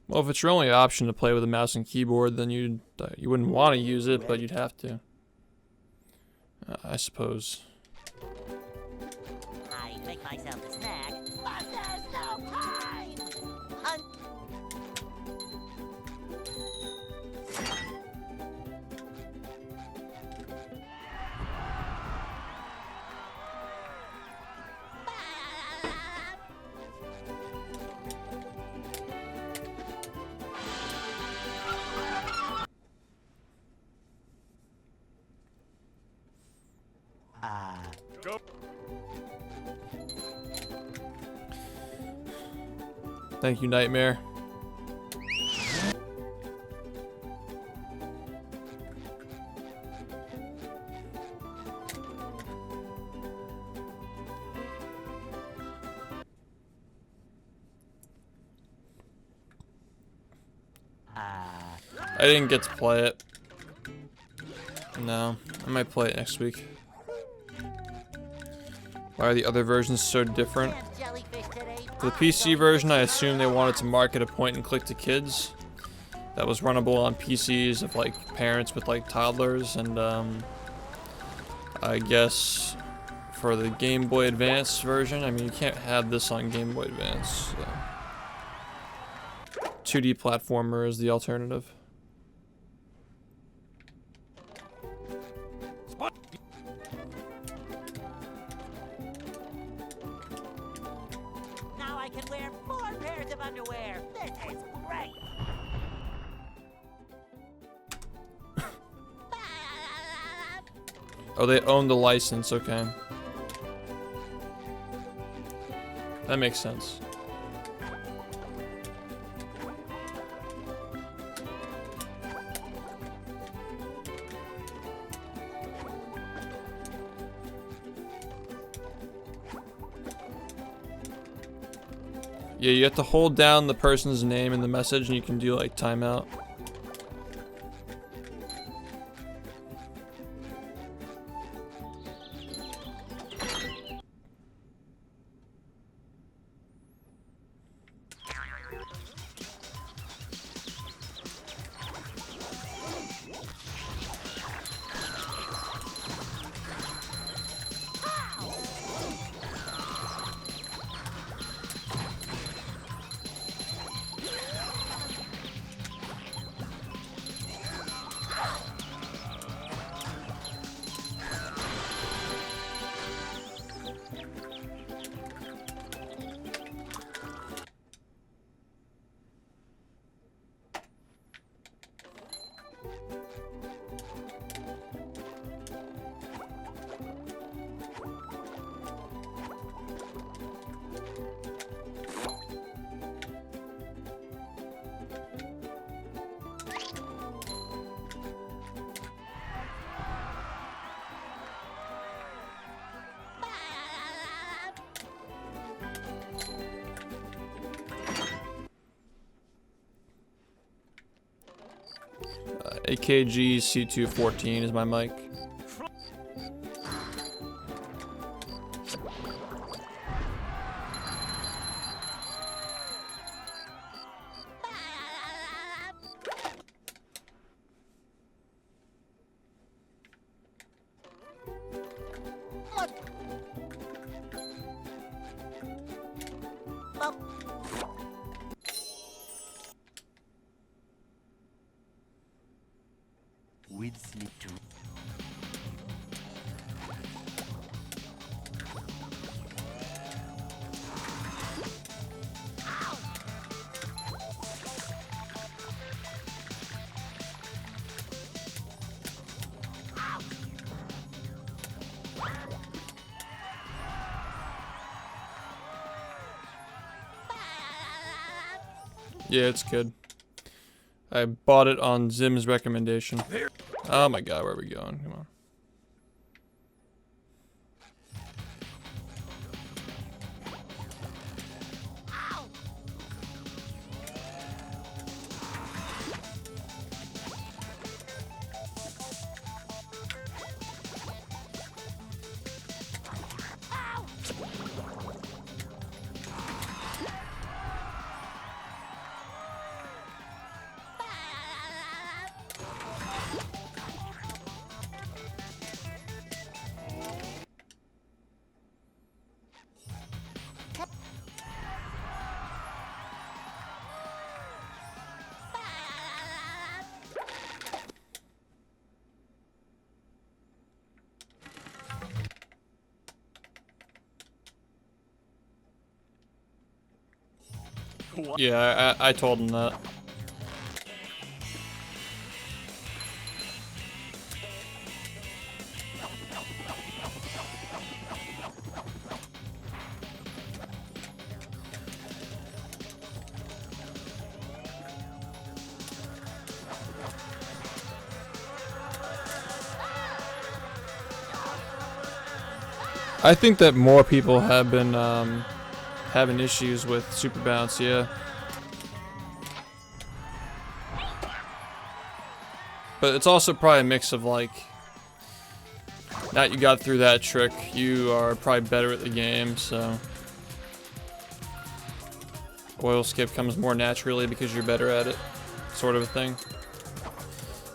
Well, if it's your only option to play with a mouse and keyboard, then you wouldn't want to use it, but you'd have to. I suppose. I make myself a snack, but there's no time. Go. Thank you, Nightmare. I didn't get to play it. No, I might play it next week. Why are the other versions so different? For the PC version, I assume they wanted to market a point-and-click to kids that was runnable on PCs of like parents with like toddlers, and I guess for the Game Boy Advance version, I mean you can't have this on Game Boy Advance. So. 2D platformer is the alternative. Now I can wear 4 pairs of underwear. This is great. Oh, they own the license, okay. That makes sense. Yeah, you have to hold down the person's name in the message and you can do like timeout. AKG C214 is my mic. We'll sleep too. Yeah, it's good. I bought it on Zim's recommendation. Oh my god, where are we going? Come on. Yeah, I told him that. I think that more people have been having issues with super bounce, yeah. But it's also probably a mix of like, now that you got through that trick, you are probably better at the game, so. Oil skip comes more naturally because you're better at it, sort of a thing.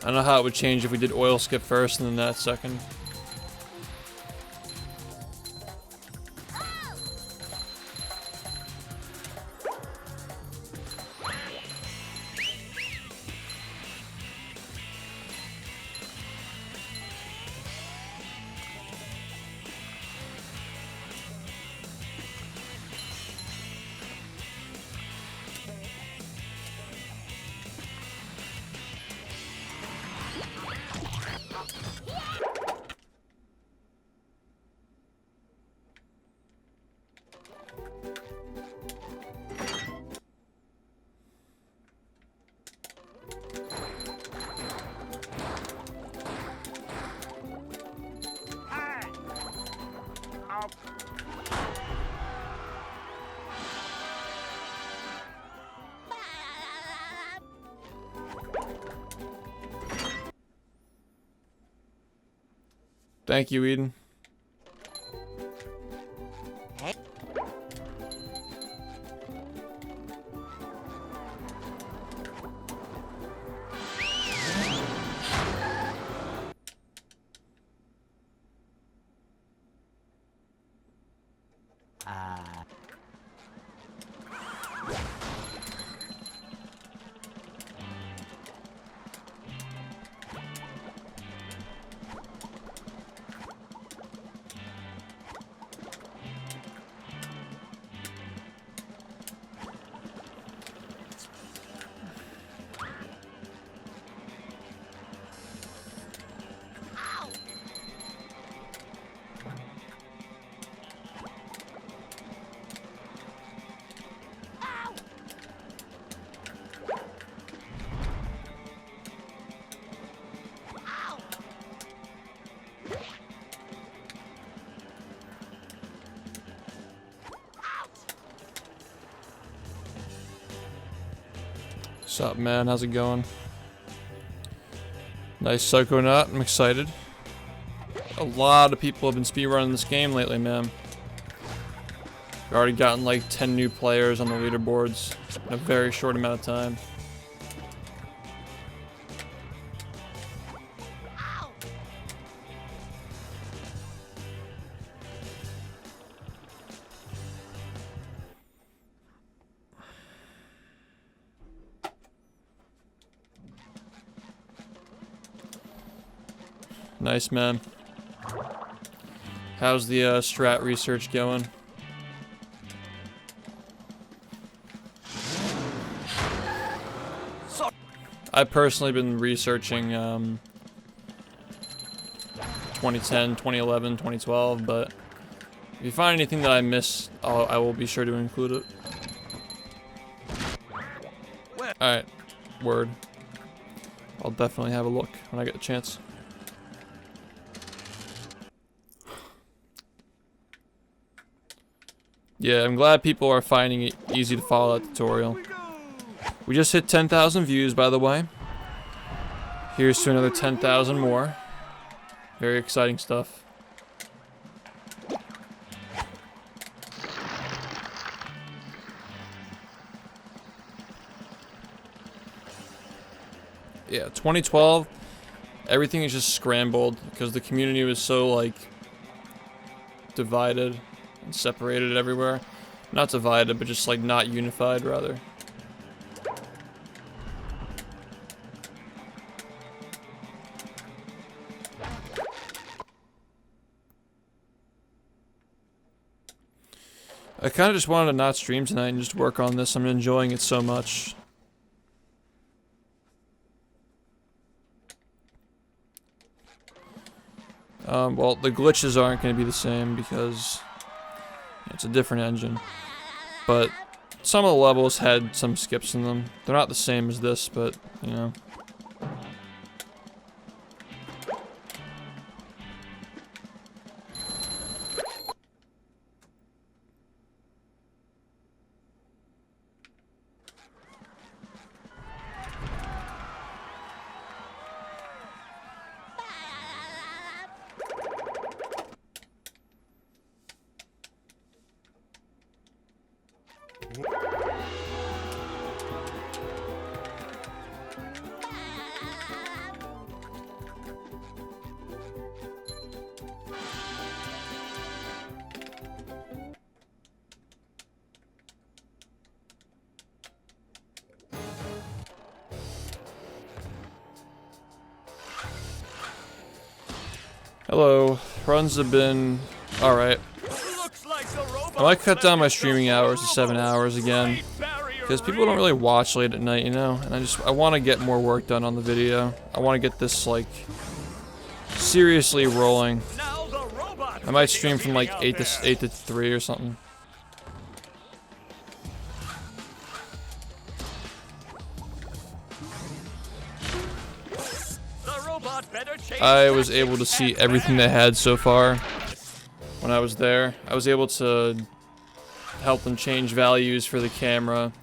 I don't know how it would change if we did oil skip first and then that second. Thank you, Eden. What's up, man? How's it going? Nice Psychonaut. I'm excited. A lot of people have been speedrunning this game lately, man. We've already gotten like 10 new players on the leaderboards in a very short amount of time. Nice, man. How's the strat research going? I've personally been researching 2010, 2011, 2012, but if you find anything that I missed, I will be sure to include it. Alright, word. I'll definitely have a look when I get a chance. Yeah, I'm glad people are finding it easy to follow that tutorial. We just hit 10,000 views, by the way. Here's to another 10,000 more. Very exciting stuff. Yeah, 2012, everything is just scrambled because the community was so, like, divided and separated everywhere. Not divided, but just, like, not unified, rather. I kind of just wanted to not stream tonight and just work on this. I'm enjoying it so much. Well, the glitches aren't going to be the same because it's a different engine. But some of the levels had some skips in them. They're not the same as this, but, you know. Hello. Runs have been alright. I might cut down my streaming hours to 7 hours again. Because people don't really watch late at night, you know? And I want to get more work done on the video. I want to get this, like, seriously rolling. I might stream from, like, 8 to 3 or something. I was able to see everything they had so far when I was there. I was able to help them change values for the camera,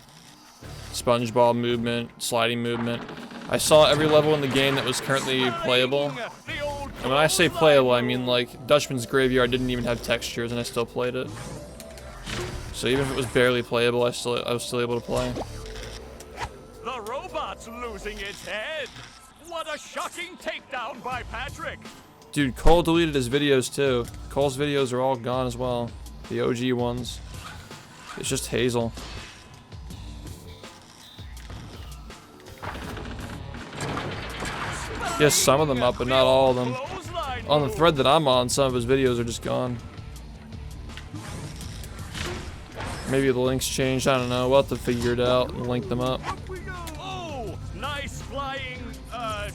SpongeBob movement, sliding movement. I saw every level in the game that was currently playable. And when I say playable, I mean like Dutchman's Graveyard didn't even have textures and I still played it. So even if it was barely playable, I was still able to play. The robot's losing its head. What a shocking takedown by Patrick! Dude, Cole deleted his videos too. Cole's videos are all gone as well. The OG ones. It's just Hazel. He has some of them up, but not all of them. On the thread that I'm on, some of his videos are just gone. Maybe the links changed, I don't know. We'll have to figure it out and link them up. Oh, nice flying, head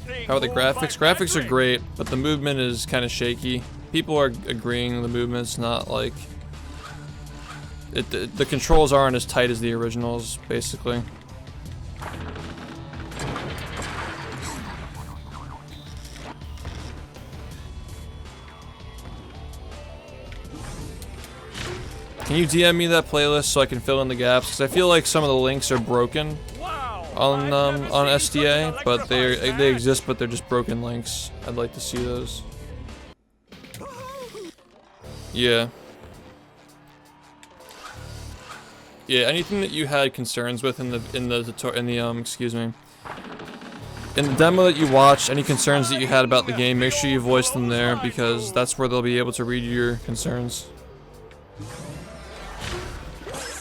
thing. How are the graphics? Graphics are great, but the movement is kind of shaky. People are agreeing the movement's not like... The controls aren't as tight as the originals, basically. Can you DM me that playlist so I can fill in the gaps? Because I feel like some of the links are broken on SDA, but they exist, but they're just broken links. I'd like to see those. Yeah. Yeah, anything that you had concerns with in the demo that you watched, any concerns that you had about the game, make sure you voice them there because that's where they'll be able to read your concerns.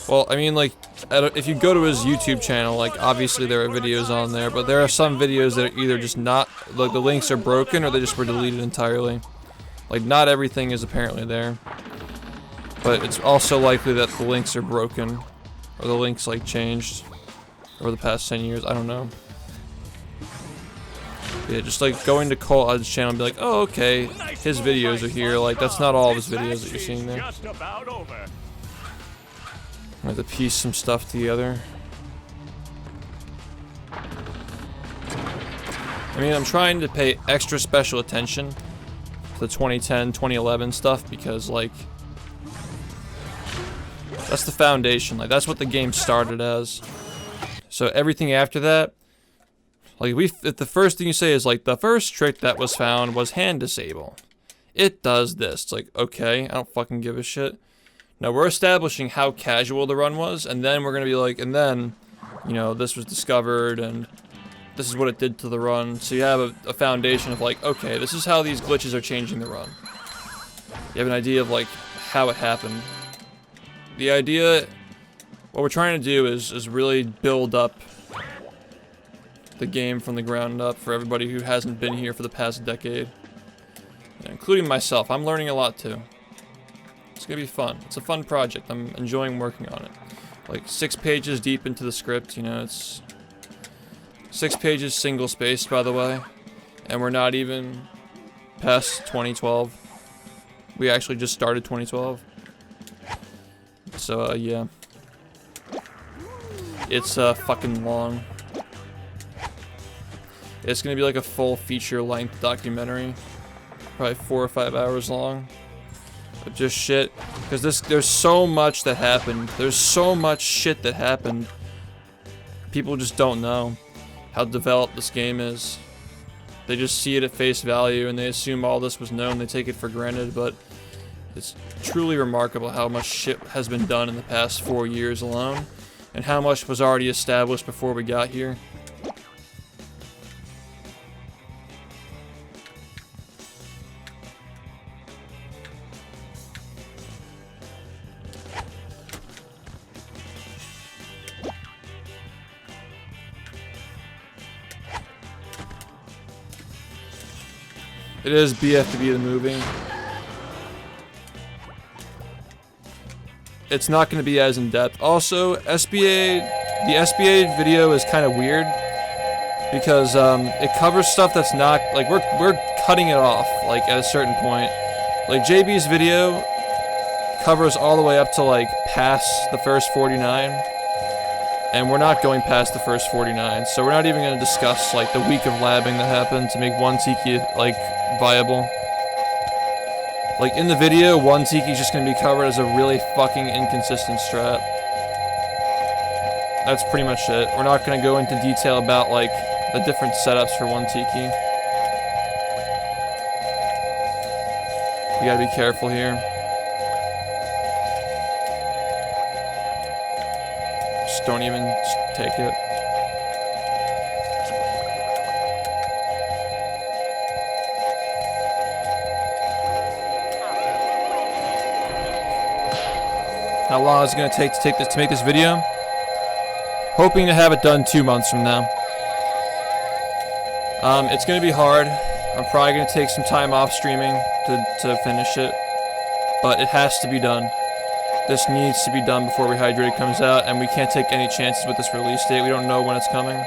Well, I mean, like, if you go to his YouTube channel, like, obviously there are videos on there, but there are some videos that are either just not, like, the links are broken or they just were deleted entirely. Like, not everything is apparently there. But it's also likely that the links are broken. Or the links, like, changed over the past 10 years. I don't know. Yeah, just, like, going to Cole Odd's channel and be like, oh, okay, his videos are here. Like, that's not all of his videos that you're seeing there. I have to piece some stuff together. I mean, I'm trying to pay extra special attention to the 2010, 2011 stuff because, like, that's the foundation. Like, that's what the game started as. So everything after that, like, if the first thing you say is, like, the first trick that was found was hand disable. It does this. It's like, okay, I don't fucking give a shit. Now, we're establishing how casual the run was, and then we're gonna be like, and then, you know, this was discovered, and this is what it did to the run. So you have a foundation of like, okay, this is how these glitches are changing the run. You have an idea of, like, how it happened. The idea, what we're trying to do is really build up the game from the ground up for everybody who hasn't been here for the past decade. Including myself, I'm learning a lot too. It's gonna be fun. It's a fun project. I'm enjoying working on it. Like 6 pages deep into the script, you know, it's 6 pages single spaced, by the way, and we're not even past 2012. We actually just started 2012. So yeah, it's fucking long. It's gonna be like a full feature-length documentary, probably 4 or 5 hours long. But just shit, because there's so much that happened. There's so much shit that happened. People just don't know how developed this game is. They just see it at face value and they assume all this was known. They take it for granted, but it's truly remarkable how much shit has been done in the past 4 years alone, and how much was already established before we got here. It is BFB the movie. It's not going to be as in-depth. Also, the SBA video is kind of weird because it covers stuff that's not, like, we're cutting it off, like, at a certain point. Like, JB's video covers all the way up to, like, past the first 49, and we're not going past the first 49, so we're not even going to discuss, like, the week of labbing that happened to make one Tiki, like, viable. Like, in the video, one Tiki's just gonna be covered as a really fucking inconsistent strat. That's pretty much it. We're not gonna go into detail about, like, the different setups for one Tiki. We gotta be careful here. Just don't even take it. How long is it gonna take to make this video? Hoping to have it done 2 months from now. It's gonna be hard. I'm probably gonna take some time off streaming to finish it, but it has to be done. This needs to be done before Rehydrated comes out, and we can't take any chances with this release date. We don't know when it's coming.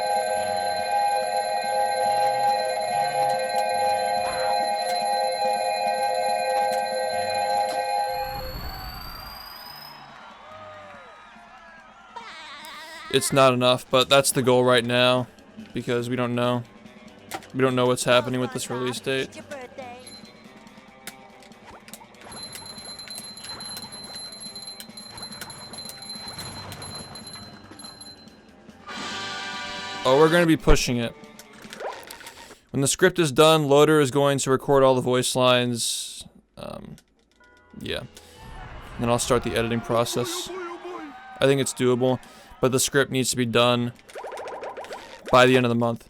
It's not enough, but that's the goal right now, because we don't know. We don't know what's happening with this release date. It's your birthday. Oh, we're going to be pushing it. When the script is done, Loader is going to record all the voice lines. Yeah. And then I'll start the editing process. I think it's doable, but the script needs to be done by the end of the month.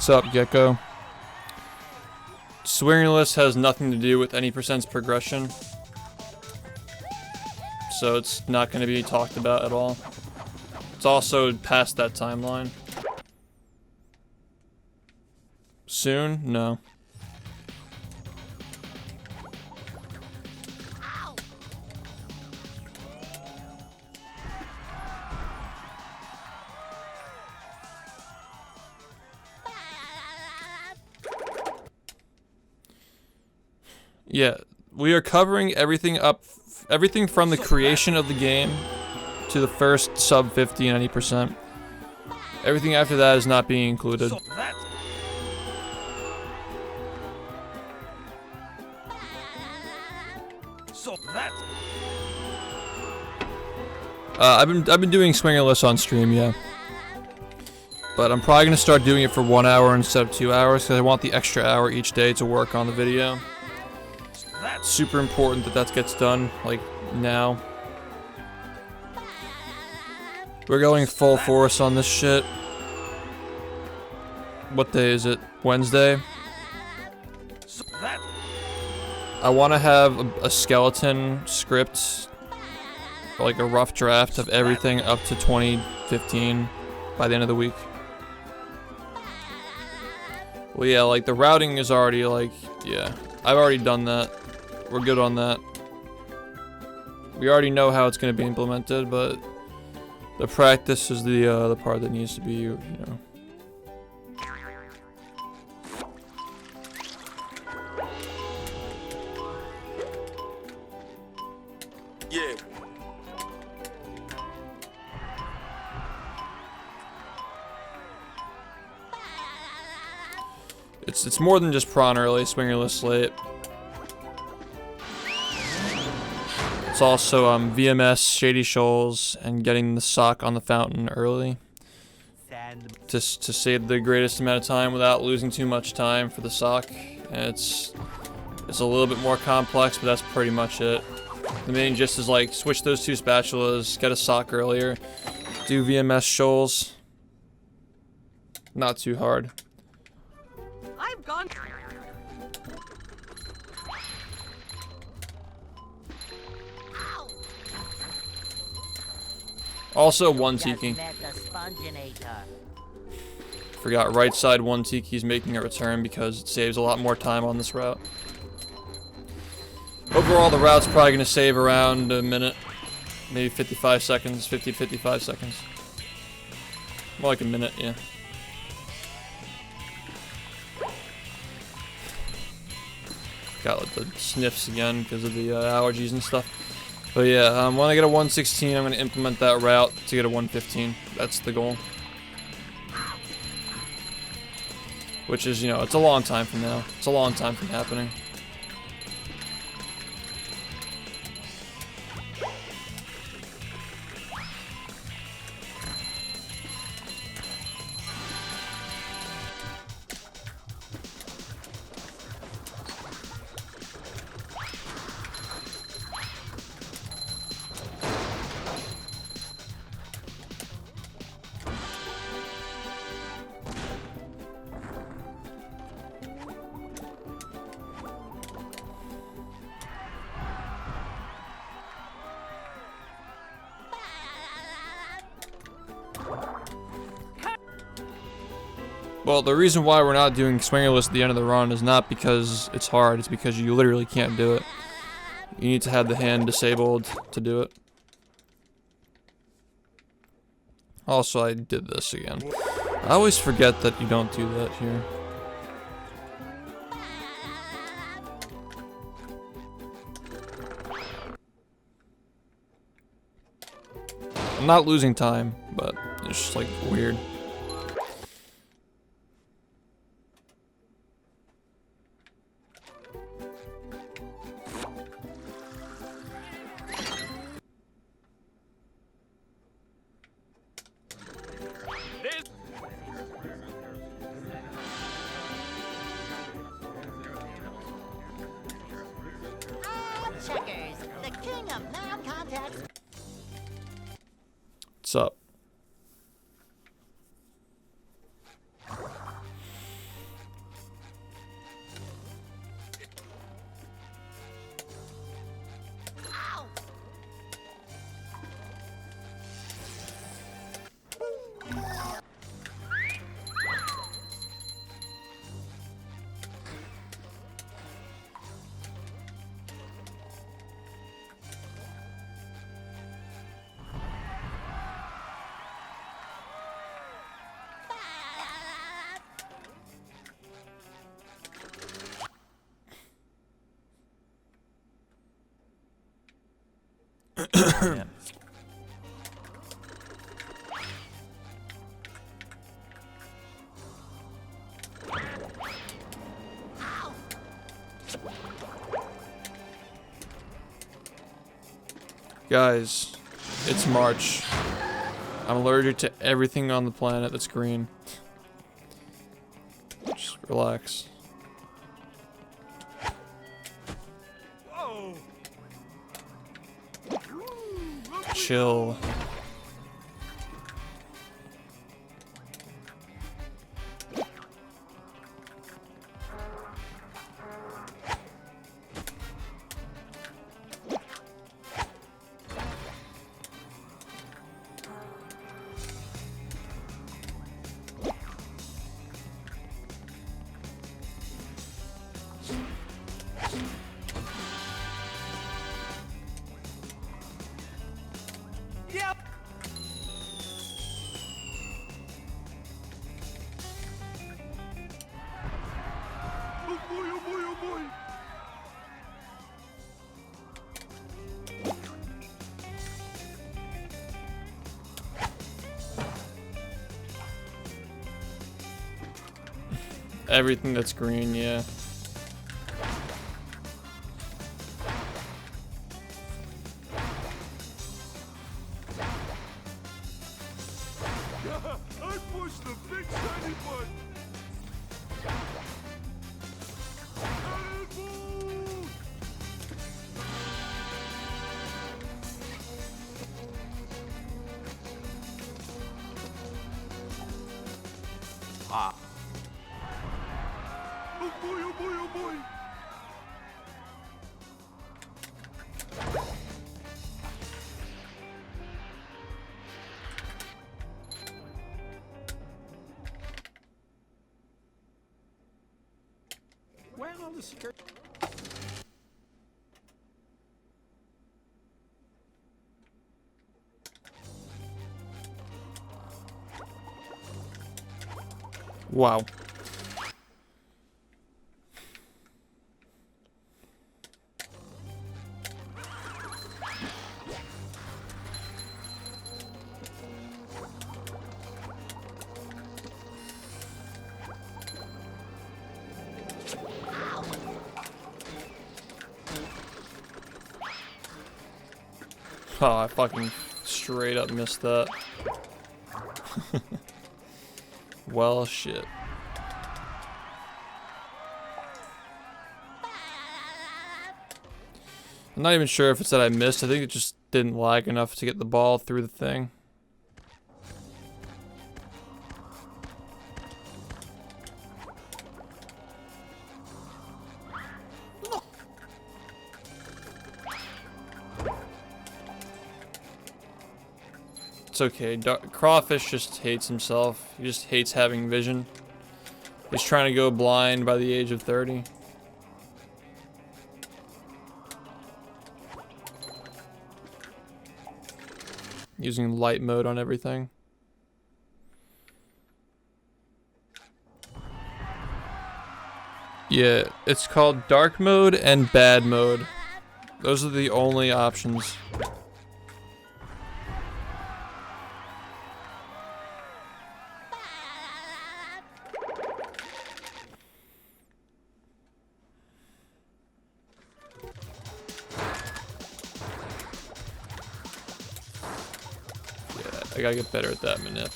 What's up, Gecko? Swearing list has nothing to do with any percent's progression, so it's not going to be talked about at all. It's also past that timeline. Soon? No. Yeah, we are covering everything from the creation of the game to the first sub 50 and 90%. Everything after that is not being included. So that I've been doing swingerless on stream, yeah. But I'm probably gonna start doing it for 1 hour instead of 2 hours because I want the extra hour each day to work on the video. It's super important that that gets done, like, now. We're going full force on this shit. What day is it? Wednesday? I want to have a skeleton script, or like a rough draft of everything up to 2015 by the end of the week. Well, yeah, like the routing is already like, yeah, I've already done that. We're good on that. We already know how it's going to be implemented, but the practice is the part that needs to be, you know. Yeah. It's more than just prawn early, swingerless slate. It's also VMS, Shady Shoals, and getting the sock on the fountain early. Just to save the greatest amount of time without losing too much time for the sock. And it's a little bit more complex, but that's pretty much it. The main gist is like switch those two spatulas, get a sock earlier, do VMS Shoals. Not too hard. I've gone. Also, one tiki. Just met the Sponginator. Forgot right side one tiki is making a return because it saves a lot more time on this route. Overall, the route's probably going to save around a minute, maybe 55 seconds, 50 to 55 seconds. More like a minute, yeah. Got like, the sniffs again because of the allergies and stuff. But yeah, when I get a 116, I'm going to implement that route to get a 115. That's the goal. Which is, you know, it's a long time from now. It's a long time from happening. Well, the reason why we're not doing swingerless at the end of the run is not because it's hard, it's because you literally can't do it. You need to have the hand disabled to do it. Also, I did this again. I always forget that you don't do that here. I'm not losing time, but it's just like weird. Checkers, the king of non-contact. What's up? Yeah. Guys, it's March. I'm allergic to everything on the planet that's green. Just relax. Whoa! Chill. Yep. Oh boy, oh boy, oh boy. Everything that's green, yeah. I pushed the big shiny button. Elbow! Ah. Oh boy, oh boy, oh boy. Where are the secret? Wow. Oh, I fucking straight up missed that. Well, shit. I'm not even sure if it's that I missed. I think it just didn't lag enough to get the ball through the thing. It's okay. Crawfish just hates himself. He just hates having vision. He's trying to go blind by the age of 30. Using light mode on everything. Yeah, it's called dark mode and bad mode. Those are the only options. Yeah, I gotta get better at that manip.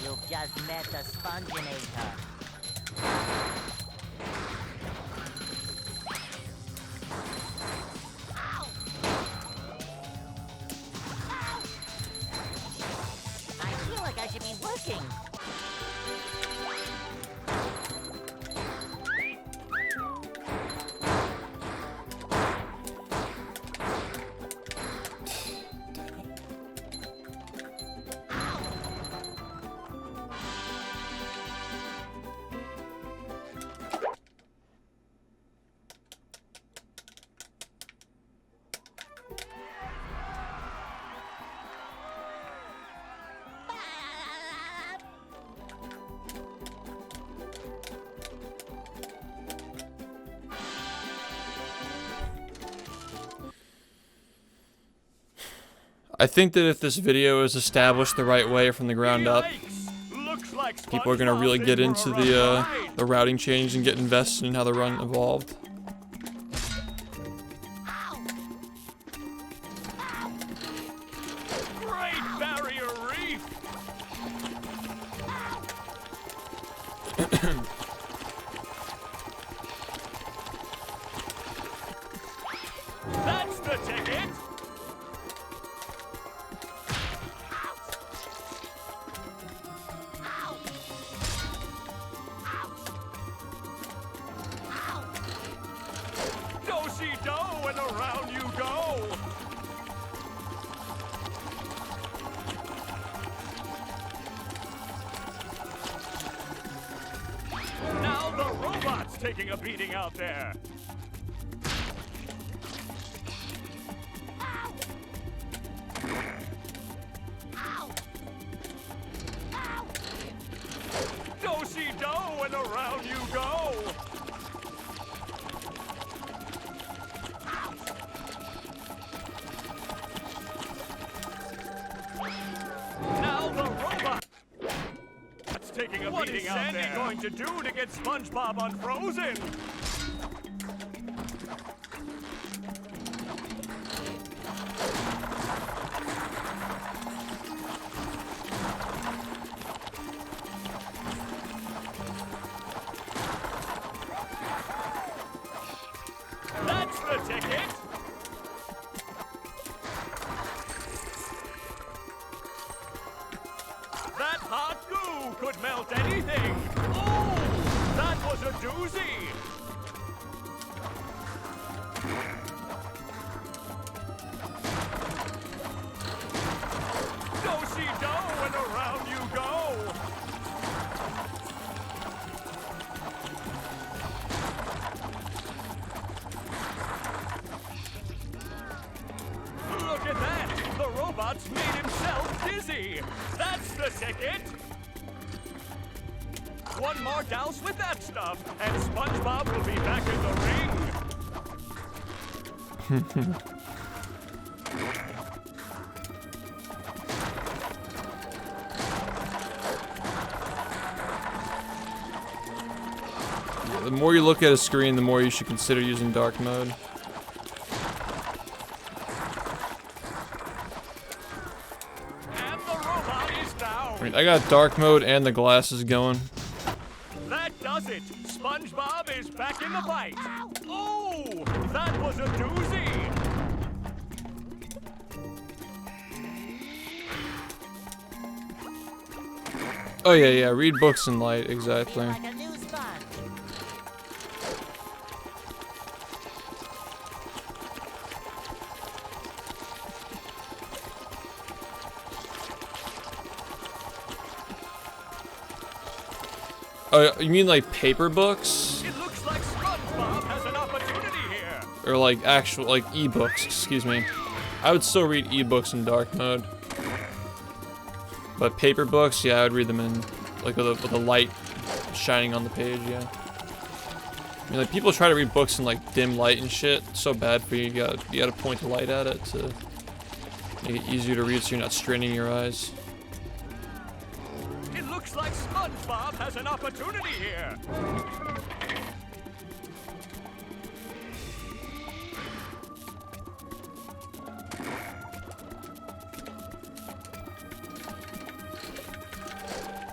You've just met the Sponginator. I feel like I should be working. I think that if this video is established the right way from the ground up, Looks like people are gonna SpongeBob's really get in into for a rough ride. the routing change and get invested in how the run evolved. Great Barrier Reef. That's the ticket. Do-si-do and around you go. Now the robot's taking a beating out there. Do-si-do and around you go. Now the robot. That's taking a beating out there. What is Sandy going to do to get SpongeBob unfrozen? That's the ticket. That hot goo could melt anything. Oh, that was a doozy. Do-si-do and around you go. Look at that! The robot's made himself dizzy! That's the ticket! One more douse with that stuff, and SpongeBob will be back in the ring! Yeah, the more you look at a screen, the more you should consider using dark mode. And the robot is down! I mean, I got dark mode and the glasses going. That does it! SpongeBob is back in the fight! Oh! That was a doozy! Oh yeah, read books in light, exactly. Like a new sponge. Oh, you mean like paper books? It looks like SpongeBob has an opportunity here! Or like actual, like ebooks, excuse me. I would still read ebooks in dark mode. But paper books, yeah, I would read them in, like with a light shining on the page, yeah. I mean, like people try to read books in like dim light and shit. It's so bad for you. You gotta point the light at it to make it easier to read so you're not straining your eyes. It looks like SpongeBob has an opportunity here!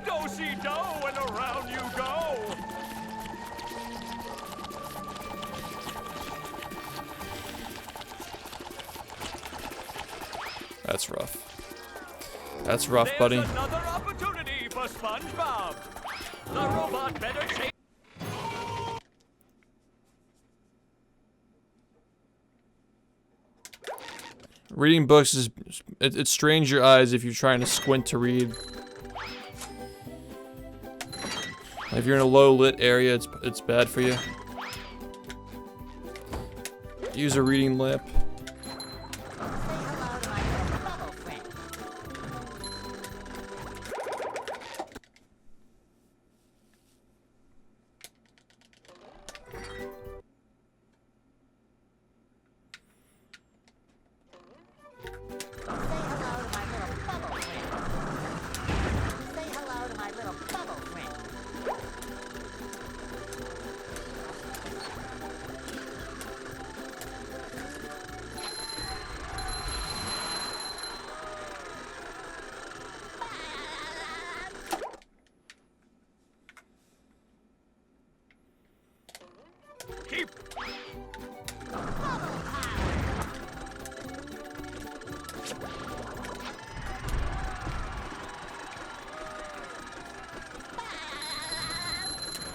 Do-si-do and around you go! That's rough. That's rough, buddy. There's another opportunity for SpongeBob! The robot better take... Reading books is it strains your eyes if you're trying to squint to read. If you're in a low lit area, it's bad for you. Use a reading lamp. Say hello to my little bubble friend. Say hello Keep.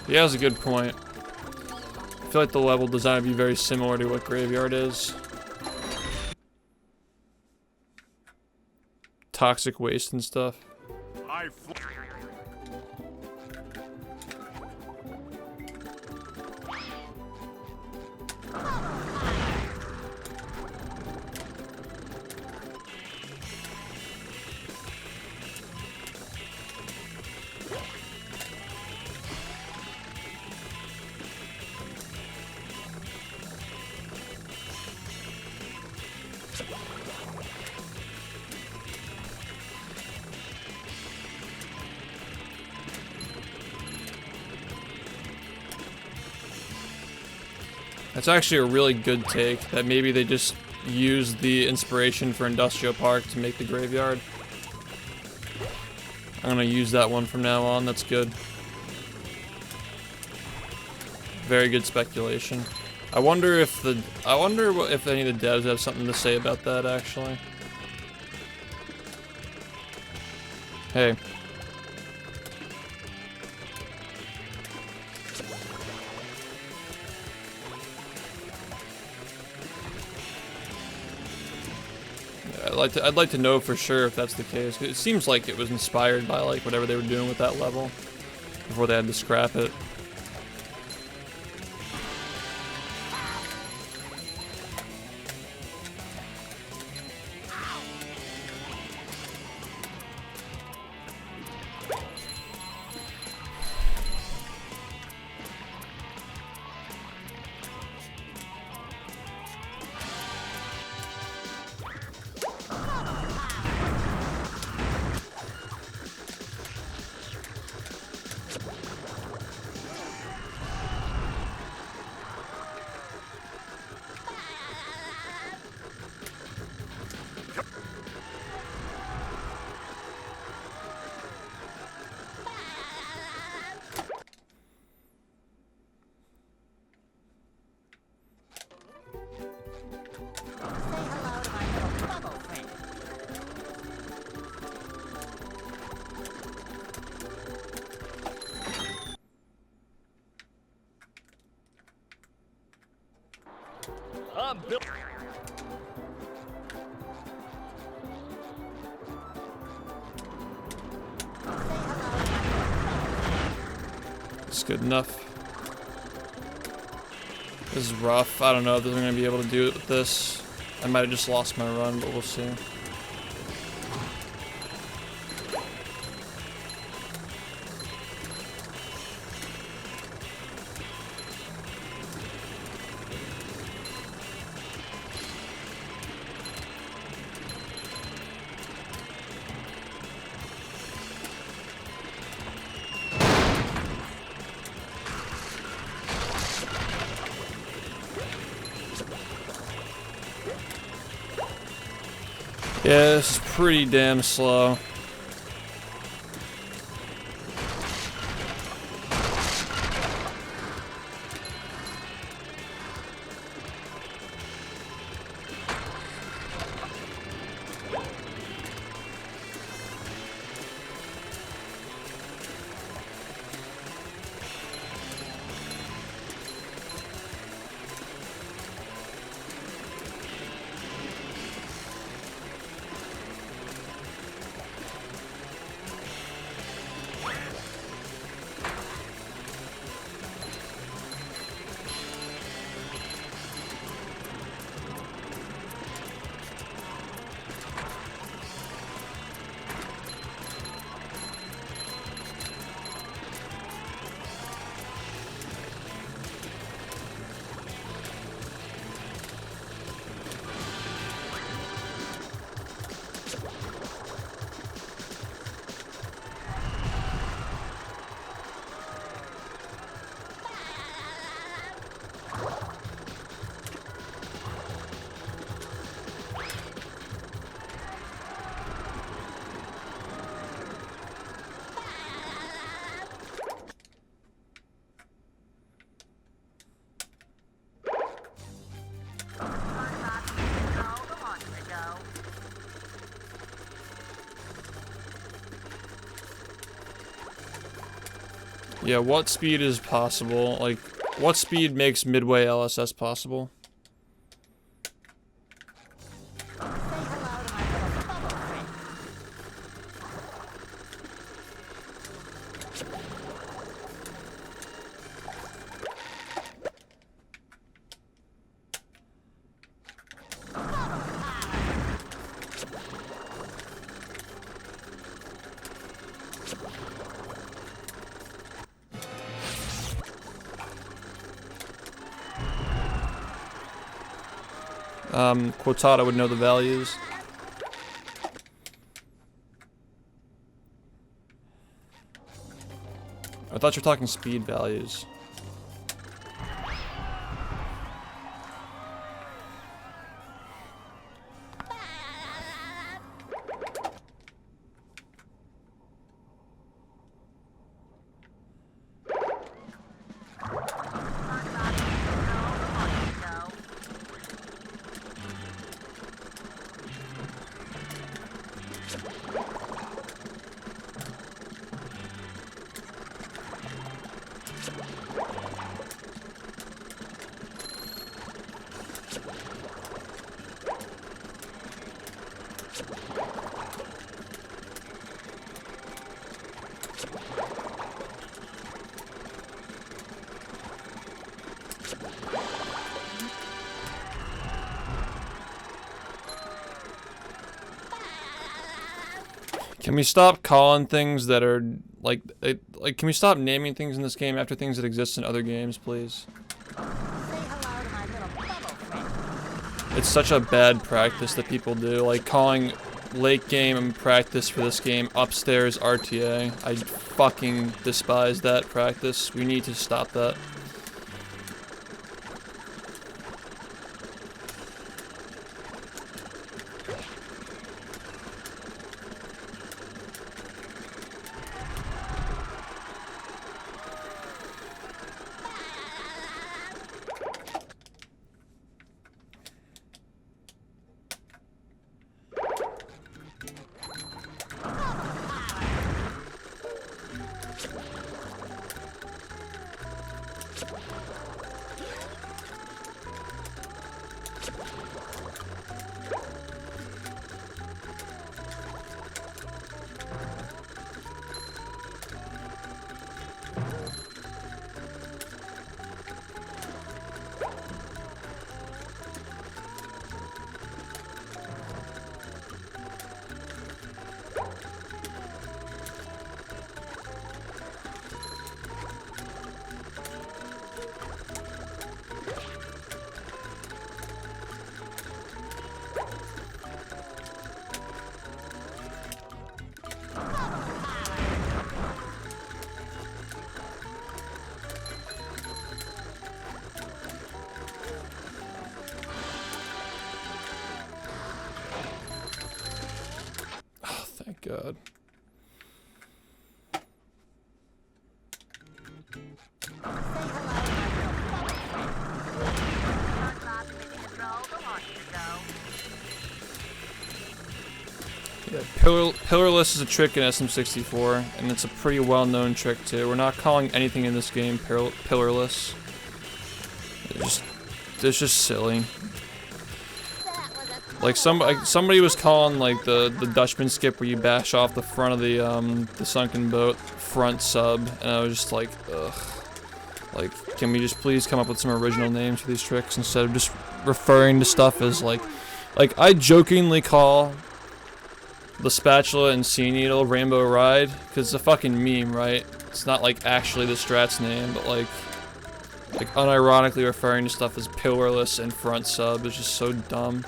He has a good point. I feel like the level design would be very similar to what Graveyard is. Toxic waste and stuff. I That's actually a really good take, that maybe they just used the inspiration for Industrial Park to make the graveyard. I'm gonna use that one from now on, that's good. Very good speculation. I wonder if any of the devs have something to say about that, actually. Hey. I'd like to know for sure if that's the case. 'Cause it seems like it was inspired by like whatever they were doing with that level before they had to scrap it. I'm built. It's good enough. This is rough. I don't know if they're gonna be able to do it with this. I might have just lost my run, but we'll see. Yeah, this is pretty damn slow. Yeah, what speed is possible? Like, what speed makes midway LSS possible? Say hello to my little bubble friend. Quotata would know the values. I thought you were talking speed values. Can we stop calling things that are like can we stop naming things in this game after things that exist in other games, please? Say hello to my little bubble friend. It's such a bad practice that people do, like calling late game and practice for this game upstairs RTA. I fucking despise that practice. We need to stop that. Thank God. Yeah, pillarless is a trick in SM64, and it's a pretty well-known trick too. We're not calling anything in this game pillarless. It's just silly. Like somebody was calling like the Dutchman skip where you bash off the front of the sunken boat front sub, and I was just like, ugh. Like, can we just please come up with some original names for these tricks instead of just referring to stuff as like I jokingly call the spatula and sea needle Rainbow Ride because it's a fucking meme, right? It's not like actually the strat's name, but like unironically referring to stuff as pillarless and front sub is just so dumb.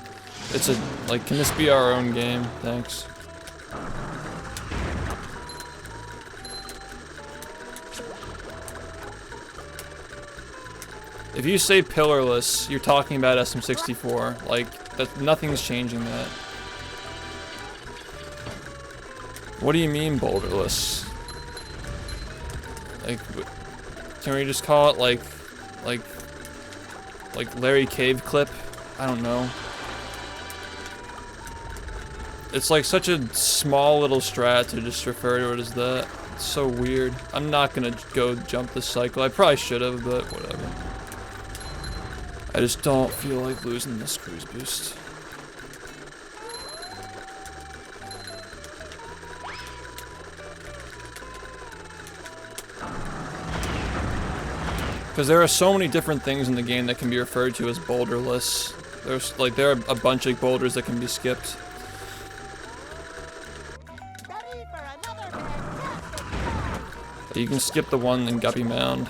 It's a, like, can this be our own game? Thanks. If you say pillarless, you're talking about SM64. Like, nothing's changing that. What do you mean boulderless? Like, can we just call it like Larry Cave Clip? I don't know. It's like such a small little strat to just refer to it as that. It's so weird. I'm not gonna go jump this cycle. I probably should have, but whatever. I just don't feel like losing this cruise boost. Because there are so many different things in the game that can be referred to as boulderless. There are a bunch of boulders that can be skipped. Ready for another fantastic You can skip the one in Guppy Mound.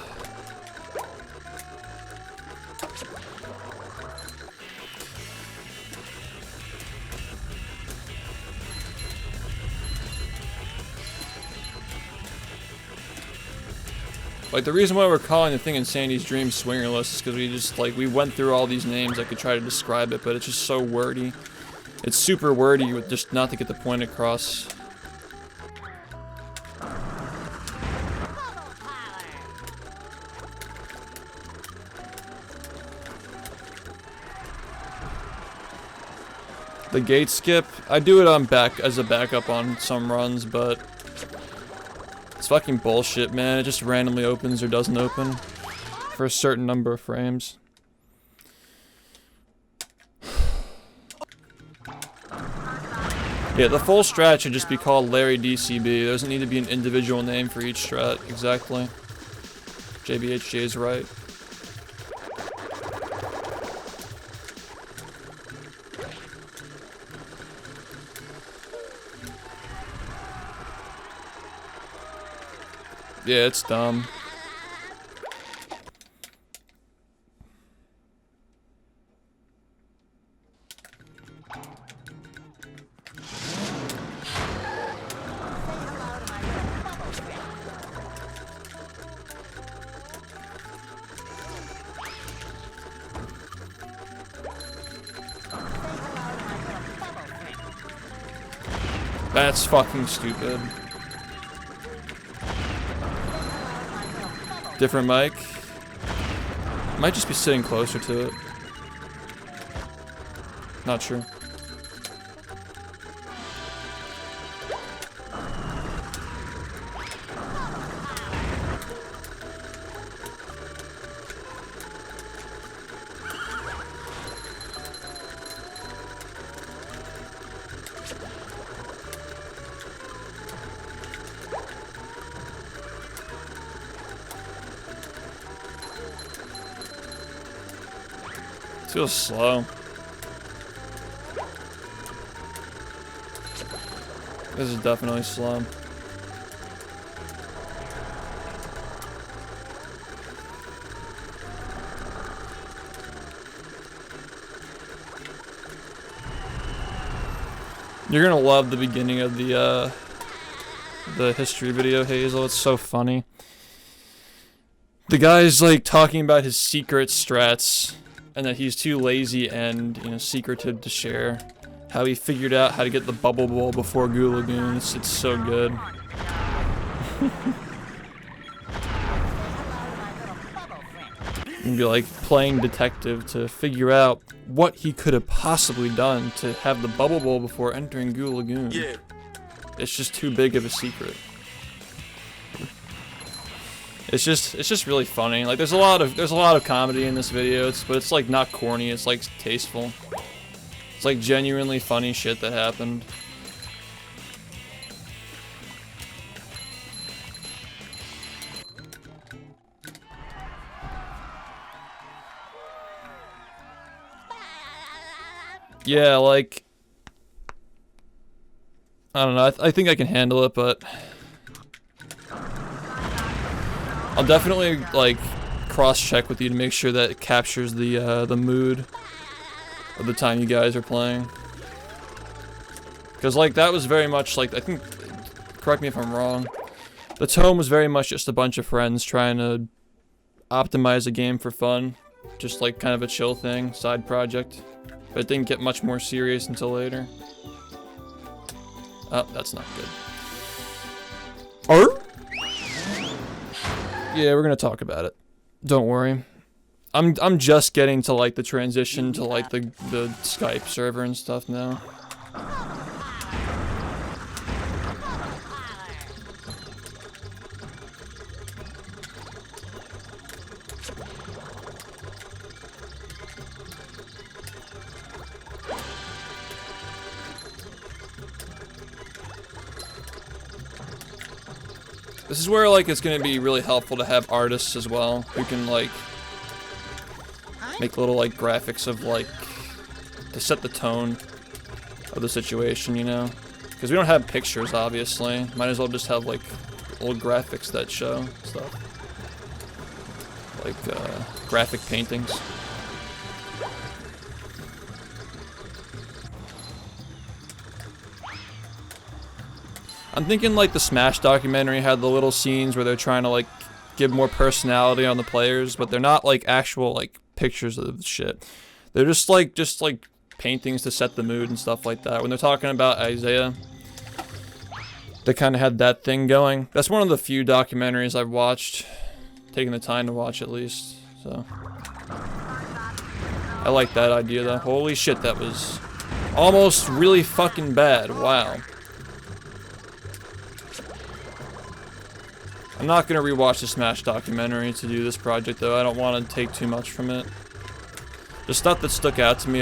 Like, the reason why we're calling the thing in Sandy's Dream swingerless is because we just, like, we went through all these names. I could try to describe it, but it's just so wordy. It's super wordy with just not to get the point across. bubble power. The gate skip, I do it on as a backup on some runs, but it's fucking bullshit, man. It just randomly opens or doesn't open for a certain number of frames. Yeah, the full strat should just be called Larry DCB. There doesn't need to be an individual name for each strat, exactly. JBHJ is right. Yeah, it's dumb. That's fucking stupid. Different mic. Might just be sitting closer to it. Not sure. It feels slow. This is definitely slow. You're gonna love the beginning of the history video, Hazel. It's so funny. The guy's like talking about his secret strats. And that he's too lazy and, you know, secretive to share. How he figured out how to get the bubble bowl before Goo Lagoon. It's so good. And be like playing detective to figure out what he could have possibly done to have the bubble bowl before entering Goo Lagoon. Yeah. It's just too big of a secret. It's just really funny. Like there's a lot of comedy in this video, but it's like not corny, it's like tasteful. It's like genuinely funny shit that happened. Yeah, like I don't know, I think I can handle it, but I'll definitely like cross-check with you to make sure that it captures the mood of the time you guys are playing. Because like that was very much like, I think, correct me if I'm wrong, the tone was very much just a bunch of friends trying to optimize a game for fun, just like kind of a chill thing, side project. But it didn't get much more serious until later. Oh, that's not good. Yeah, we're gonna talk about it. Don't worry. I'm just getting to like the transition to like the Skype server and stuff now. This is where, like, it's gonna be really helpful to have artists as well, who can, like, make little, like, graphics of, like, to set the tone of the situation, you know? Because we don't have pictures, obviously. Might as well just have, like, little graphics that show stuff. Like, graphic paintings. I'm thinking, like, the Smash documentary had the little scenes where they're trying to, like, give more personality on the players, but they're not, like, actual, like, pictures of the shit. They're just like paintings to set the mood and stuff like that. When they're talking about Isaiah, they kind of had that thing going. That's one of the few documentaries I've watched, taking the time to watch at least, so. I like that idea though. Holy shit, that was almost really fucking bad. Wow. I'm not gonna rewatch the Smash documentary to do this project though. I don't want to take too much from it. The stuff that stuck out to me,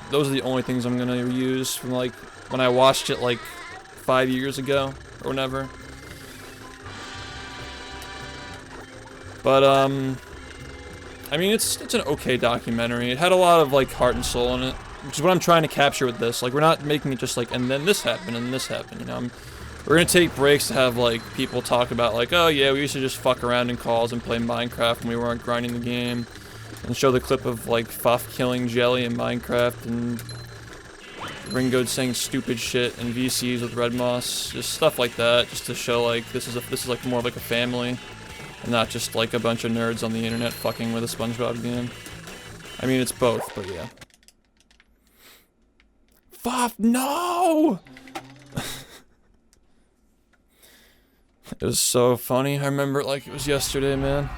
those are the only things I'm gonna use from, like, when I watched it like 5 years ago or whatever. But I mean, it's an okay documentary. It had a lot of, like, heart and soul in it, which is what I'm trying to capture with this. Like, we're not making it just like, and then this happened and this happened, you know. We're gonna take breaks to have, like, people talk about, like, oh yeah, we used to just fuck around in calls and play Minecraft when we weren't grinding the game, and show the clip of, like, Fuff killing Jelly in Minecraft, and Ringo saying stupid shit, and VCs with Red Moss, just stuff like that, just to show, like, this is like more like a family, and not just like a bunch of nerds on the internet fucking with a SpongeBob game. I mean, it's both, but yeah. Fuff, no! It was so funny. I remember it like it was yesterday, man.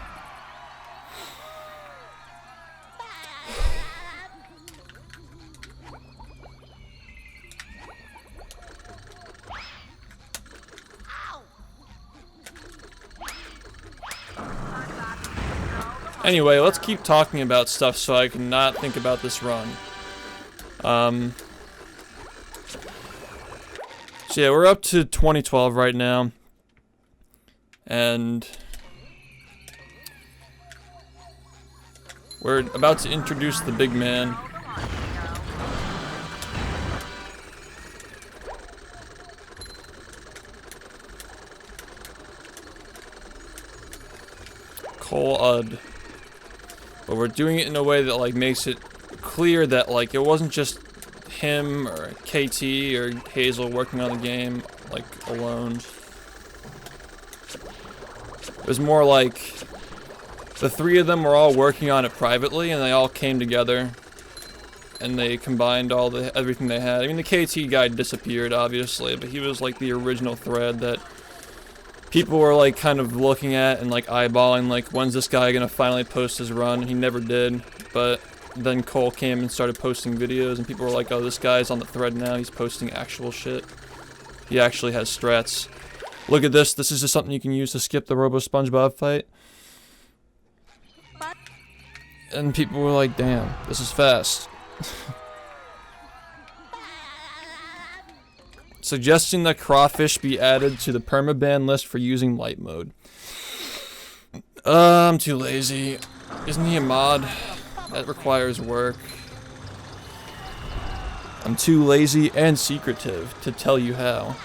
Anyway, let's keep talking about stuff so I can not think about this run. So yeah, we're up to 2012 right now. And we're about to introduce the big man. Cole Udd. But we're doing it in a way that, like, makes it clear that, like, it wasn't just him or KT or Hazel working on the game, like, alone. It was more like the three of them were all working on it privately, and they all came together and they combined everything they had. I mean, the KT guy disappeared, obviously, but he was like the original thread that people were, like, kind of looking at and, like, eyeballing, like, when's this guy gonna finally post his run? And he never did. But then Cole came and started posting videos, and people were like, oh, this guy's on the thread now, he's posting actual shit. He actually has strats. Look at this, this is just something you can use to skip the Robo SpongeBob fight. And people were like, damn, this is fast. Suggesting that crawfish be added to the permaban list for using light mode. I'm too lazy. Isn't he a mod? That requires work. I'm too lazy and secretive to tell you how.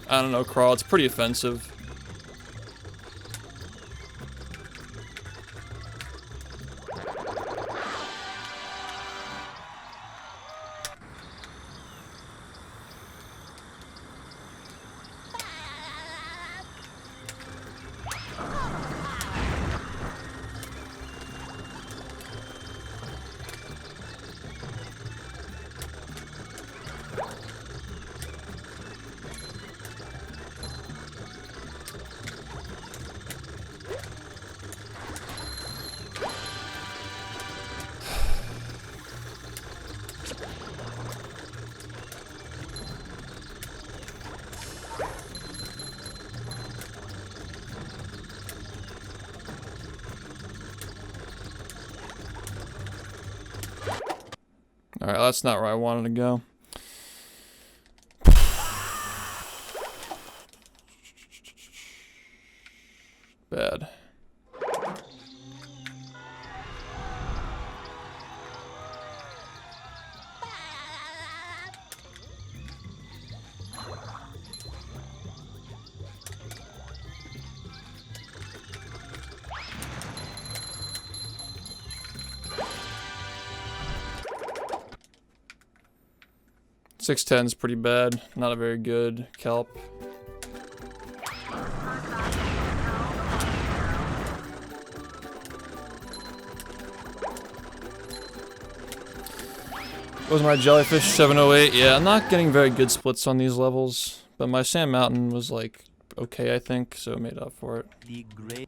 I don't know, Crawl, it's pretty offensive. Alright, that's not where I wanted to go. bad. .610's pretty bad. Not a very good kelp. Was my jellyfish 708? Yeah, I'm not getting very good splits on these levels, but my Sand Mountain was like okay, I think, so it made up for it. The great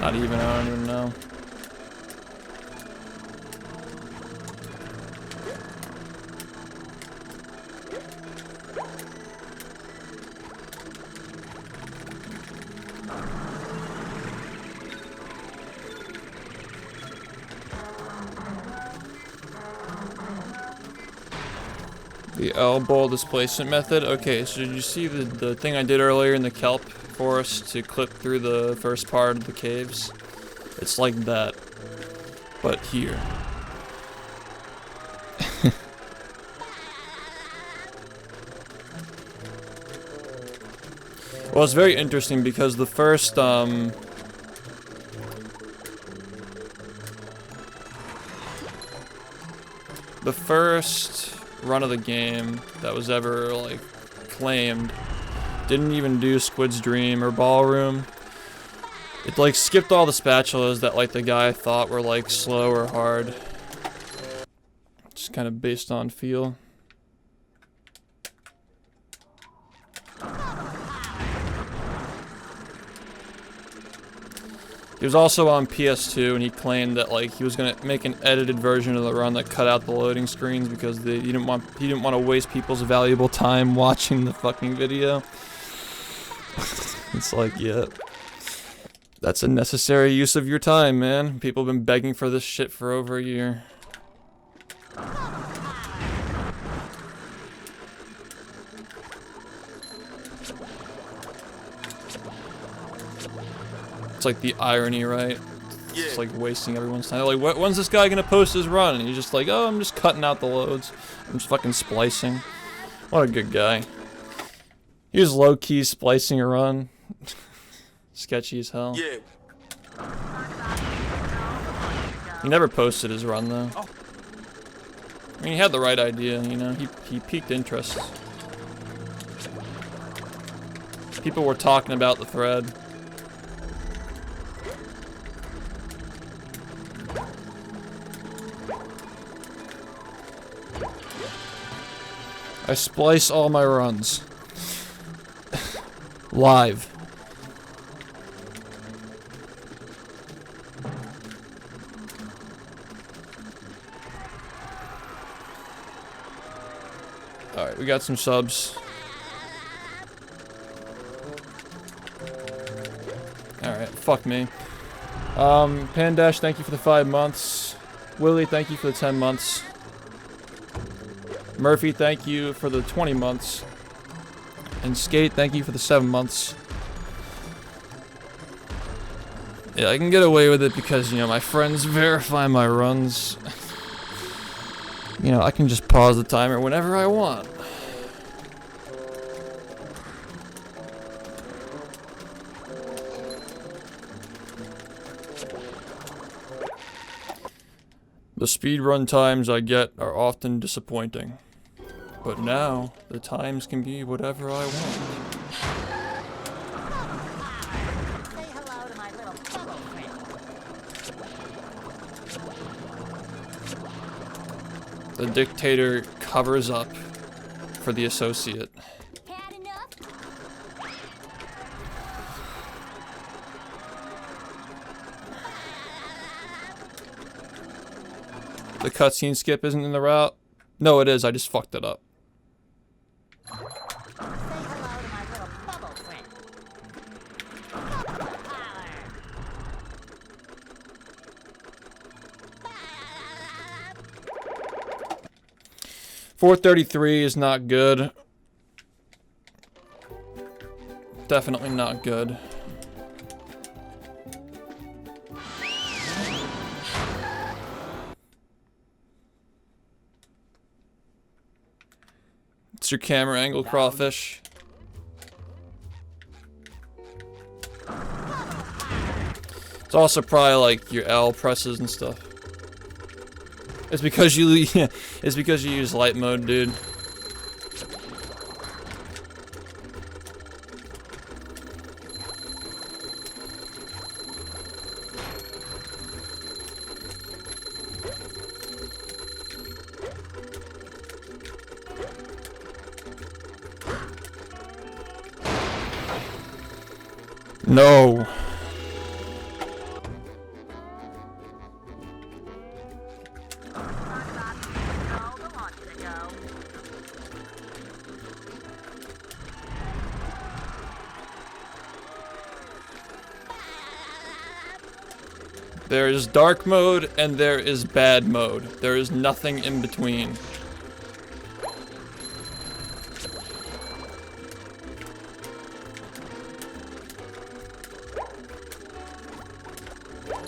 Not even, I don't even know. The elbow displacement method. Okay, so did you see the thing I did earlier in the kelp forest to clip through the first part of the caves? It's like that, but here. Well, it's very interesting because the first run of the game that was ever like claimed didn't even do Squid's Dream or Ballroom. It like skipped all the spatulas that like the guy thought were like slow or hard. Just kind of based on feel. He was also on PS2, and he claimed that like he was gonna make an edited version of the run that cut out the loading screens because he didn't want to waste people's valuable time watching the fucking video. It's like, yeah, that's a necessary use of your time, man. People have been begging for this shit for over a year. It's like the irony, right? It's like wasting everyone's time. They're like, when's this guy gonna post his run? And he's just like, oh, I'm just cutting out the loads. I'm just fucking splicing. What a good guy. He was low-key splicing a run. Sketchy as hell. Yeah. He never posted his run, though. I mean, he had the right idea, you know? He piqued interest. People were talking about the thread. I splice all my runs. Live. Alright, we got some subs. Alright, fuck me. Pandash, thank you for the 5 months. Willie, thank you for the 10 months. Murphy, thank you for the 20 months. And Skate, thank you for the 7 months. Yeah, I can get away with it because, you know, my friends verify my runs. You know, I can just pause the timer whenever I want. The speedrun times I get are often disappointing. But now, the times can be whatever I want. Say hello to my little bubble friend. The dictator covers up for the associate. Had enough? The cutscene skip isn't in the route? No, it is. I just fucked it up. Say hello to my little bubble friend. Power. 433 is not good. Definitely not good. It's your camera angle, crawfish. It's also probably like your L presses and stuff. It's because you it's because you use light mode, dude. No. There is dark mode and there is bad mode. There is nothing in between.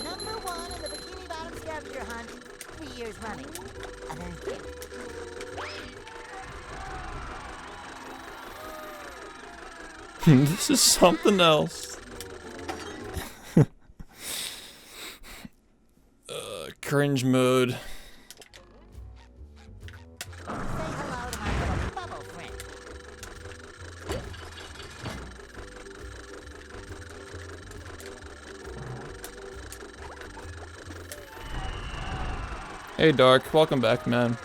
Number 1 in the Bikini Bottom scavenger hunt, 3 years running. And then This is something else. Cringe mode. say hello to my little bubble friend. Hey Dark, welcome back, man.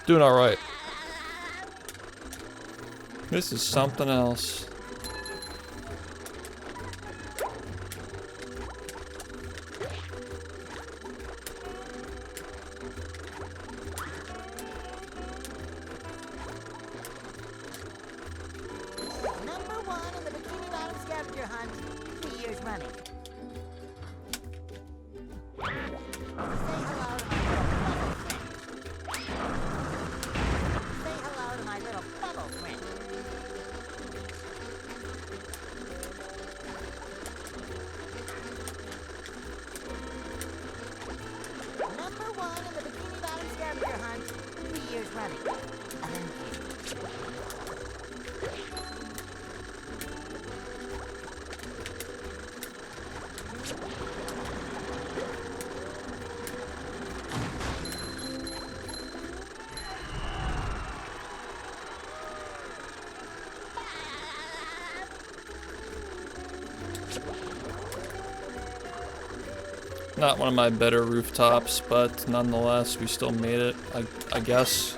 Doing alright. This is something else. Number 1 in the Bikini Bottom scavenger hunt, 3 years running. Say hello to my little bubble friend. Say hello to my little bubble friend. Number 1 in the Bikini Bottom scavenger hunt, 3 years running. And then Not one of my better rooftops, but nonetheless, we still made it, I guess.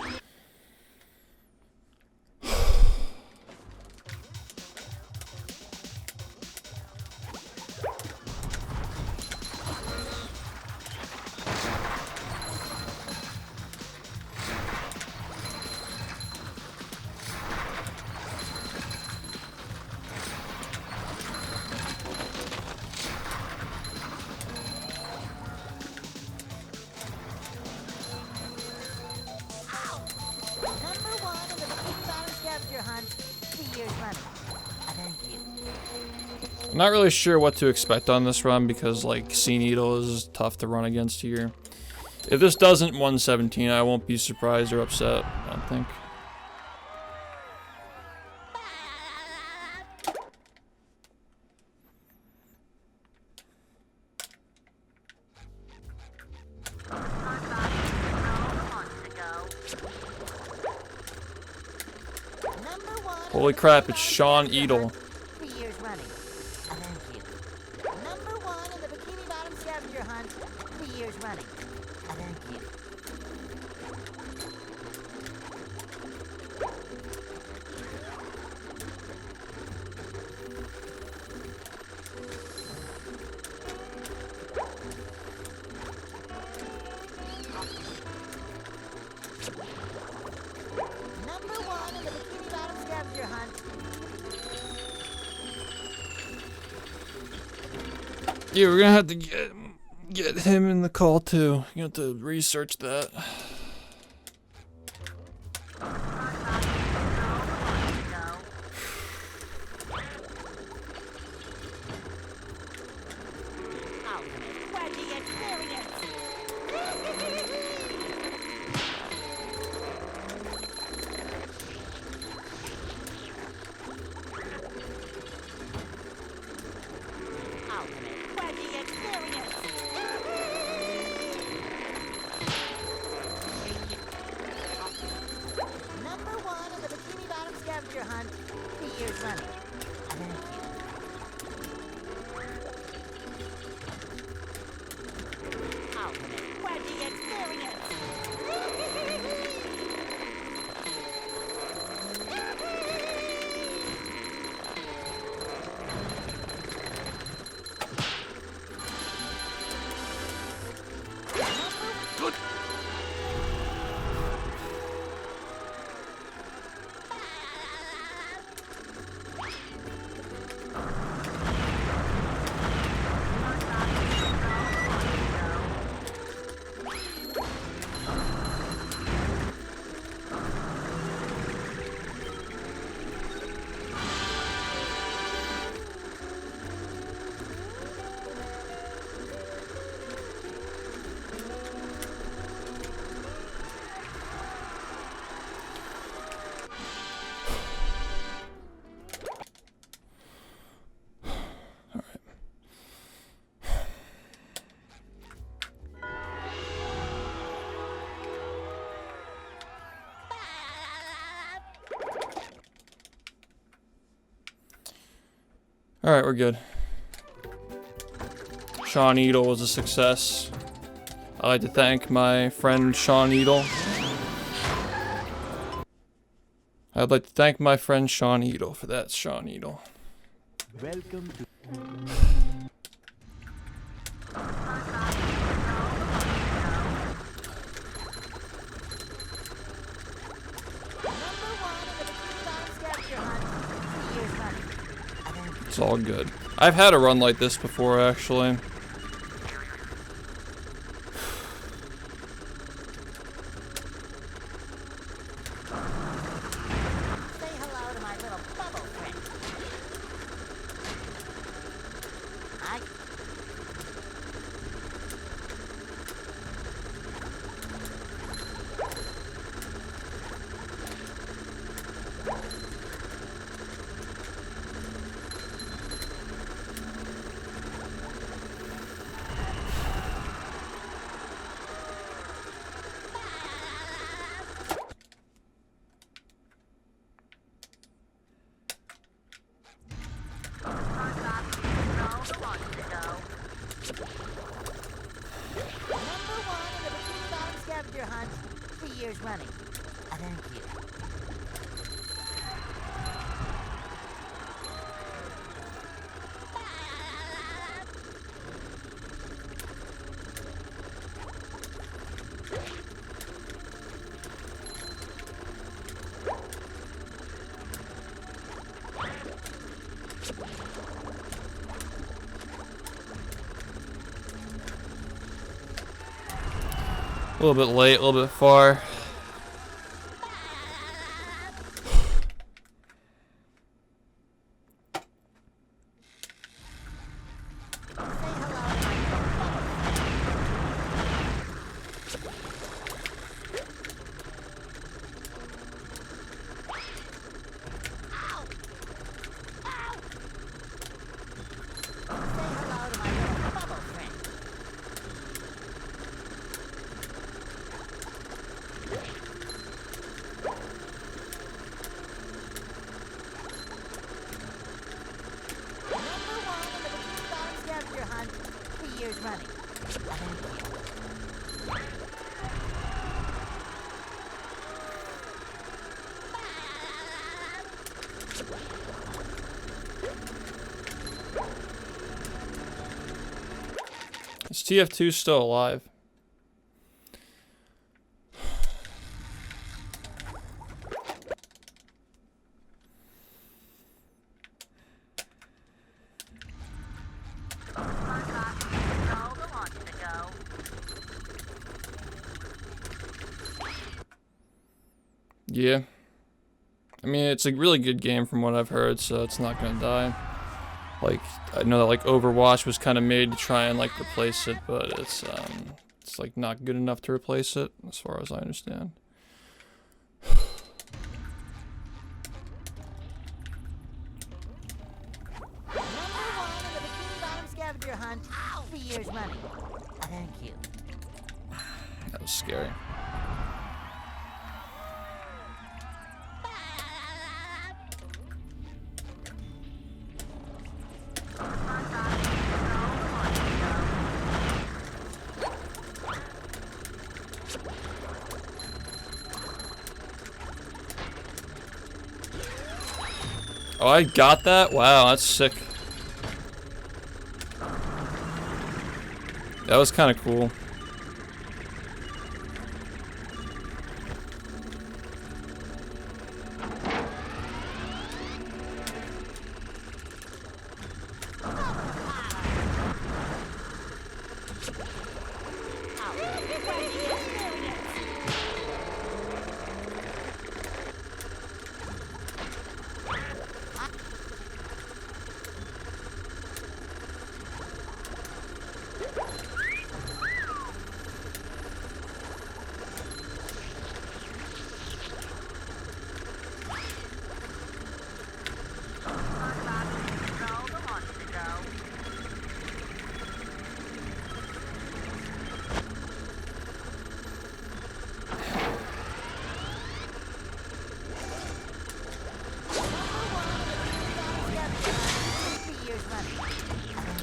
Number 1 in the Bikini Bottom scavenger hunt, 3 years running. Thank you. I'm not really sure what to expect on this run because, like, Sea Needle is tough to run against here. If this doesn't 117, I won't be surprised or upset, I don't think. Number 1 Holy crap, it's Sean Edel. 3 years running. Thank you. Number 1 in the Bikini Bottom scavenger hunt, 3 years running. Thank you. Number 1 in the Bikini Bottom scavenger hunt. Yeah, we're gonna have to get him in the call too. You have to research that. hunt 3 years running. Thank you. Ultimate Wedgie experience! Good. Alright, we're good. Sean Edel was a success. I'd like to thank my friend Sean Edel. I'd like to thank my friend Sean Edel for that, Sean Edel. Welcome to It's all good. I've had a run like this before, actually. Say hello to my little bubble friend. Hi. Number 1 in the Bikini Bottom scavenger hunt 3 years running. Thank you. A little bit late, a little bit far. Running. Is TF2 still alive? Yeah. I mean, it's a really good game from what I've heard, so it's not gonna die. Like, I know that like Overwatch was kind of made to try and like replace it, but it's like not good enough to replace it, as far as I understand. Number 1 in the Bikini Bottom scavenger hunt 3 years running. Thank you. That was scary. Oh, I got that? Wow, that's sick. That was kind of cool.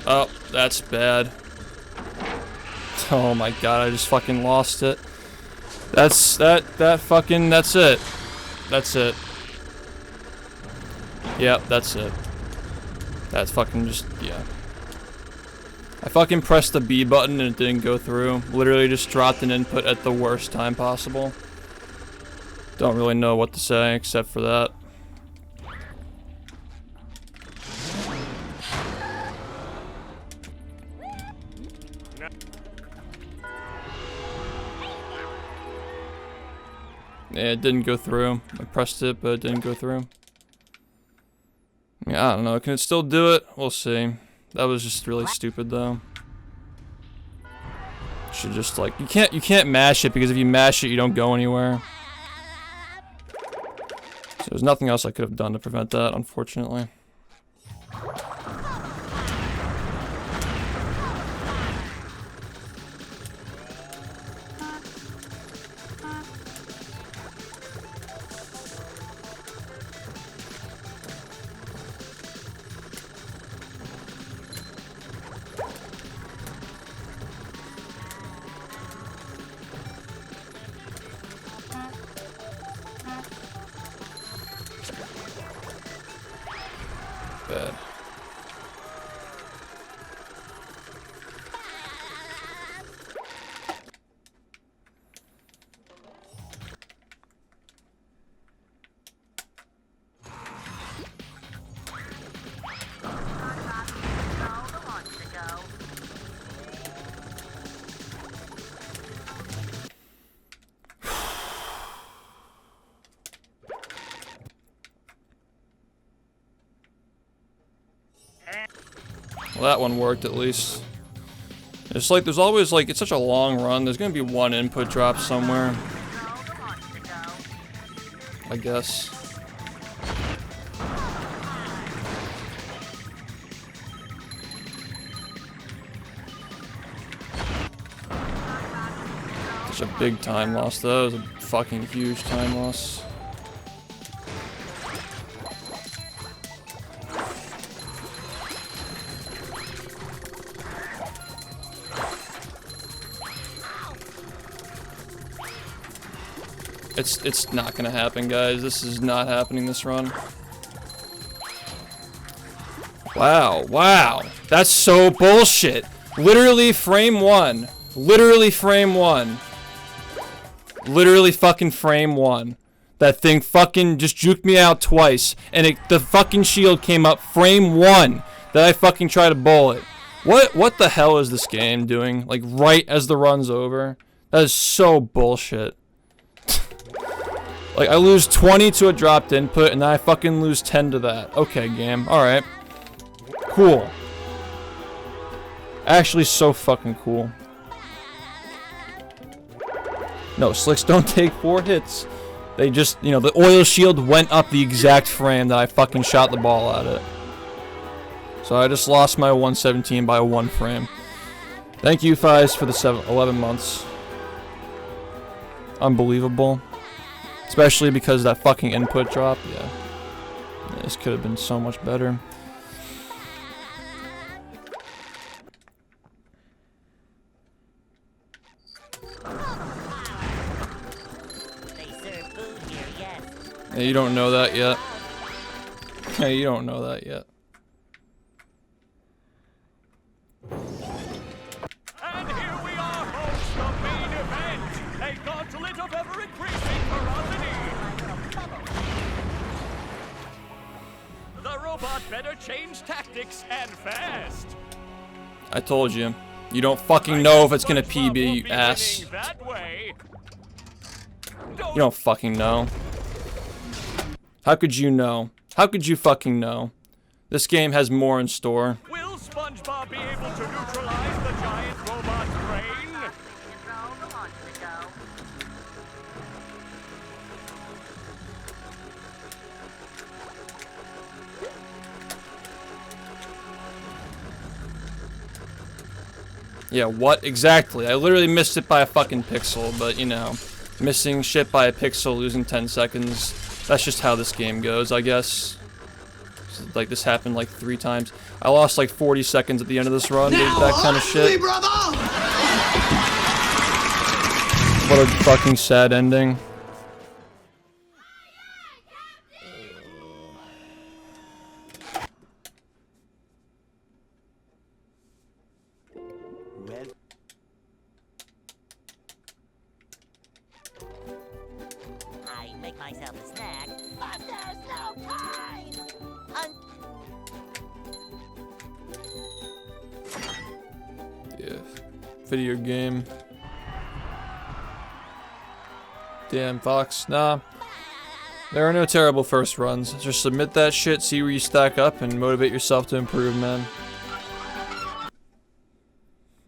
Oh, that's bad. Oh my god, I just fucking lost it. That's it. That's it. Yep, that's it. That's fucking just, yeah. I fucking pressed the B button and it didn't go through. Literally just dropped an input at the worst time possible. Don't really know what to say except for that. Yeah, it didn't go through. I pressed it, but it didn't go through. Yeah, I don't know. Can it still do it? We'll see. That was just really stupid, though. Should just like you can't mash it because if you mash it, you don't go anywhere. So there's nothing else I could have done to prevent that, unfortunately. Bad. Well, that one worked at least. It's like there's always like it's such a long run. There's gonna be one input drop somewhere. I guess. Such a big time loss though. It was a fucking huge time loss. It's not gonna happen, guys. This is not happening this run. Wow, wow. That's so bullshit. Literally frame one. Literally frame one. Literally fucking frame one. That thing fucking just juked me out twice. And the fucking shield came up frame one. That I fucking try to bowl it. What the hell is this game doing? Like right as the run's over? That is so bullshit. Like, I lose 20 to a dropped input, and then I fucking lose 10 to that. Okay, game. Alright. Cool. Actually, so fucking cool. No, slicks don't take 4 hits. They just, you know, the oil shield went up the exact frame that I fucking shot the ball at it. So I just lost my 117 by 1 frame. Thank you, Fies, for the 11 months. Unbelievable. Especially because that fucking input drop, yeah. This could have been so much better. They serve food here, yes. Yeah, you don't know that yet. Hey, you don't know that yet. And here we are, folks, the main event. A gauntlet of ever-increasing ferocity. The robot better change tactics and fast. I told you. You don't fucking know if it's gonna PB, you ass. That way. You don't fucking know. How could you know? How could you fucking know? This game has more in store. Will SpongeBob be able to neutralize the giant robot's brain? Control the launch to go. Yeah, what exactly? I literally missed it by a fucking pixel, but you know, missing shit by a pixel, losing 10 seconds. That's just how this game goes, I guess. So, like, this happened like 3 times. I lost like 40 seconds at the end of this run, dude, that kind of shit. What a fucking sad ending. Well, I make myself a snack, but there's no time! Yeah. Video game. Damn, Fox. Nah. There are no terrible first runs. Just submit that shit, see where you stack up, and motivate yourself to improve, man.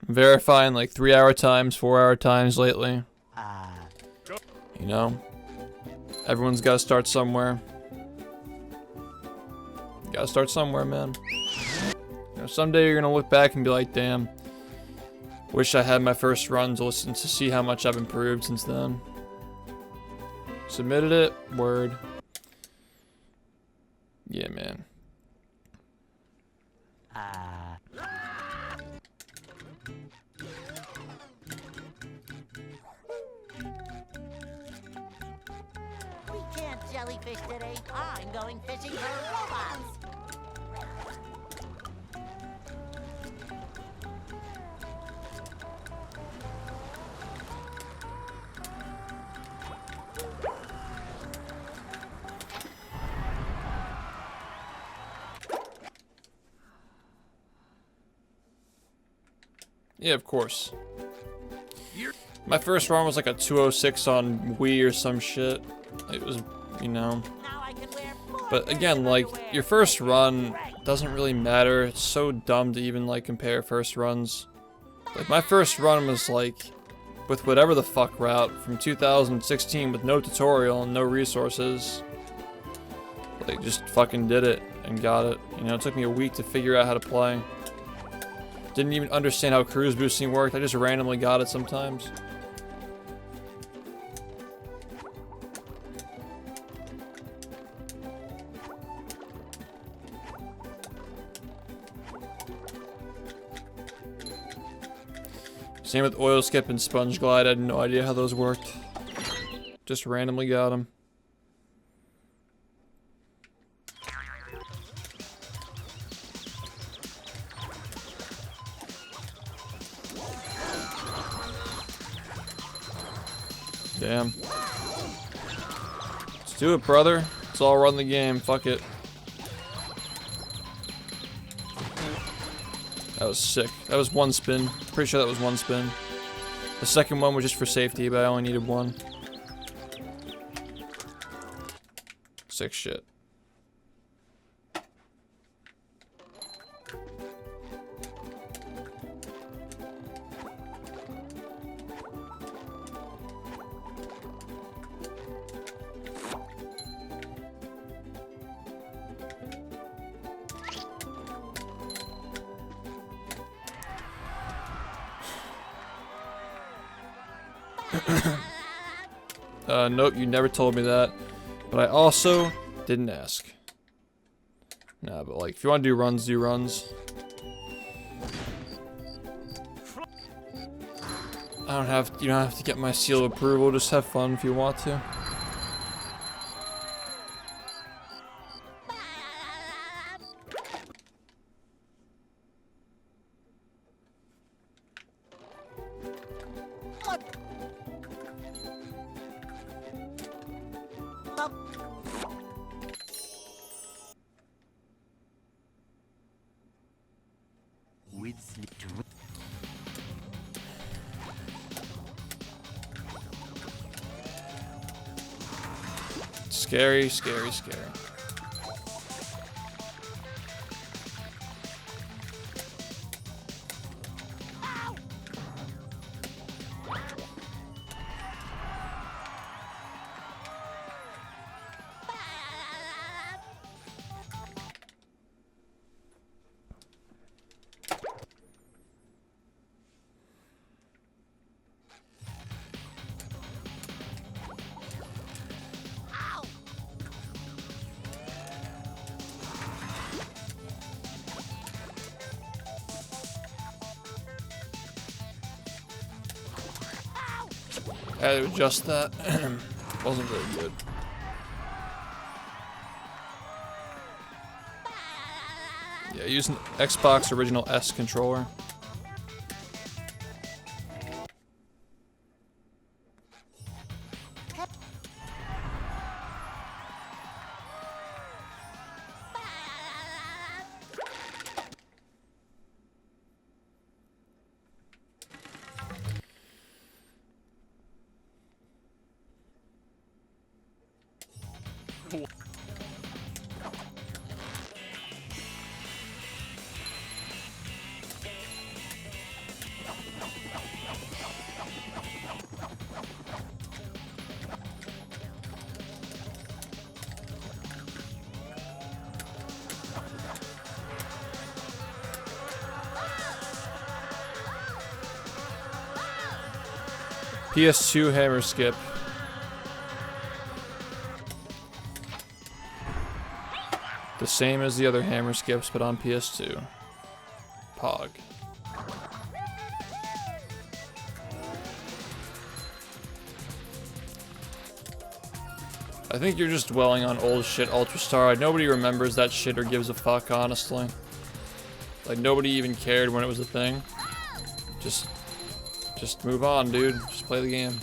Verifying like 3-hour times, 4-hour times lately. You know? Everyone's gotta start somewhere. You gotta start somewhere, man. You know, someday you're gonna look back and be like, damn. Wish I had my first run to listen to see how much I've improved since then. Submitted it. Word. Yeah, man. We can't jellyfish today. I'm going fishing for robots. Yeah, of course. My first run was like a 206 on Wii or some shit. It was, you know. Now I can wear more But again, like, your first run doesn't really matter. It's so dumb to even, like, compare first runs. Like, my first run was, like, with whatever the fuck route from 2016 with no tutorial and no resources. Like, just fucking did it and got it. You know, it took me a week to figure out how to play. Didn't even understand how cruise boosting worked. I just randomly got it sometimes. Same with oil skip and sponge glide. I had no idea how those worked. Just randomly got them. Damn. Let's do it, brother. Let's all run the game. Fuck it. That was sick. That was one spin. Pretty sure that was one spin. The second one was just for safety, but I only needed one. Sick shit. Nope, you never told me that. But I also didn't ask. Nah, but like, if you want to do runs, do runs. You don't have to get my seal of approval, just have fun if you want to. With sleep to Scary, scary, scary. I had to adjust that. Wasn't very good. Yeah, use an Xbox original S controller. PS2 hammer skip. The same as the other hammer skips, but on PS2. Pog. I think you're just dwelling on old shit, Ultrastar. Nobody remembers that shit or gives a fuck, honestly. Like, nobody even cared when it was a thing. Just move on, dude. Just play the game.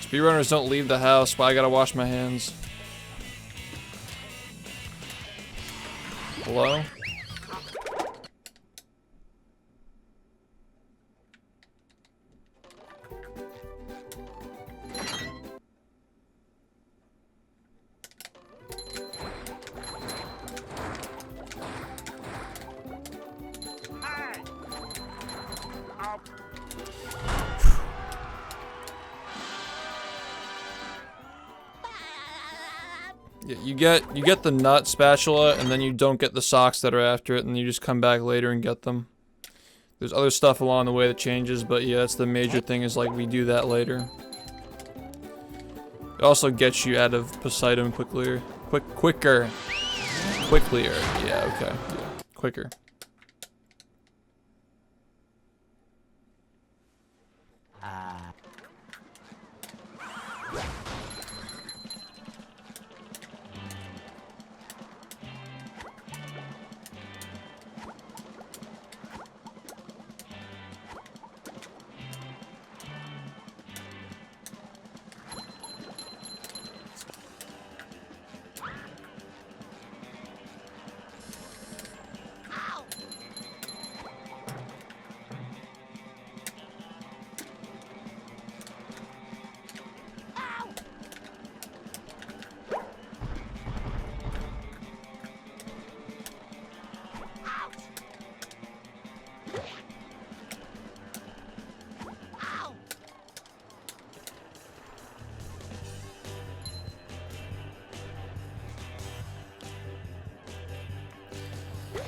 Speedrunners don't leave the house. Why I gotta wash my hands? Hello? Yeah, you get the nut spatula, and then you don't get the socks that are after it, and you just come back later and get them. There's other stuff along the way that changes, but yeah, that's the major thing, is like we do that later. It also gets you out of Poseidon quicker. Quicklier. Yeah, okay. Yeah. Quicker.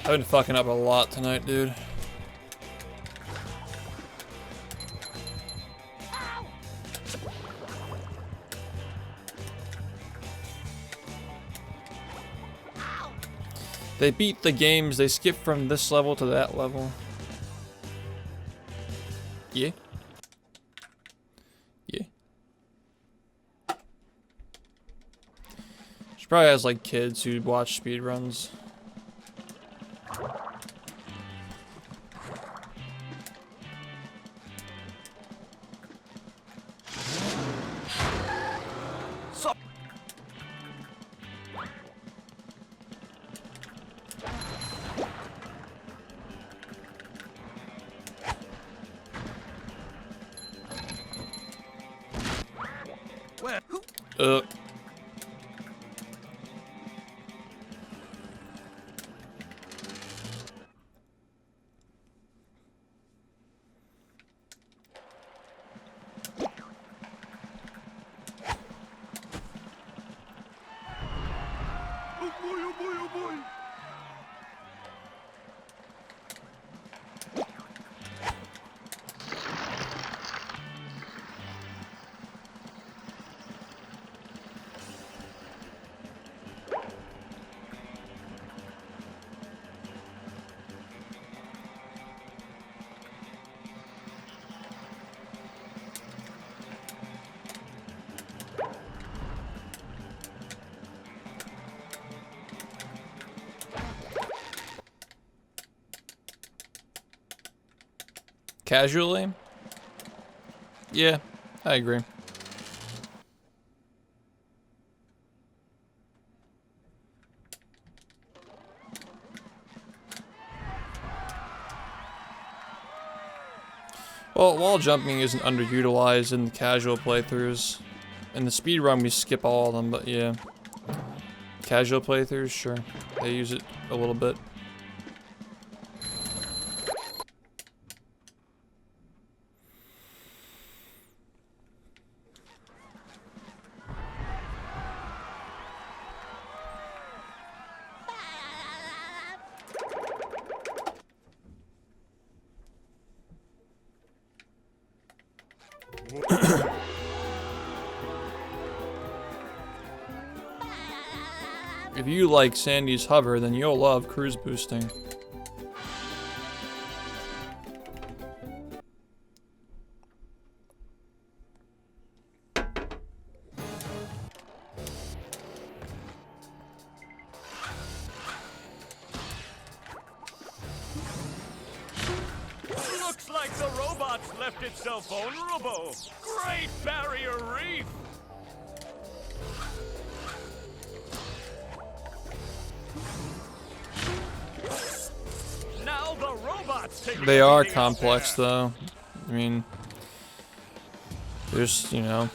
I've been fucking up a lot tonight, dude. They beat the games, they skip from this level to that level. Yeah. Yeah. Probably has like kids who watch speedruns. Casually? Yeah, I agree. Well, wall jumping isn't underutilized in the casual playthroughs. In the speedrun, we skip all of them, but yeah. Casual playthroughs, sure. They use it a little bit. If you like Sandy's hover, then you'll love cruise boosting. Looks like the robot's left itself vulnerable. Great barrier reef. Now the robots take. They are complex, though. I mean, there's, you know,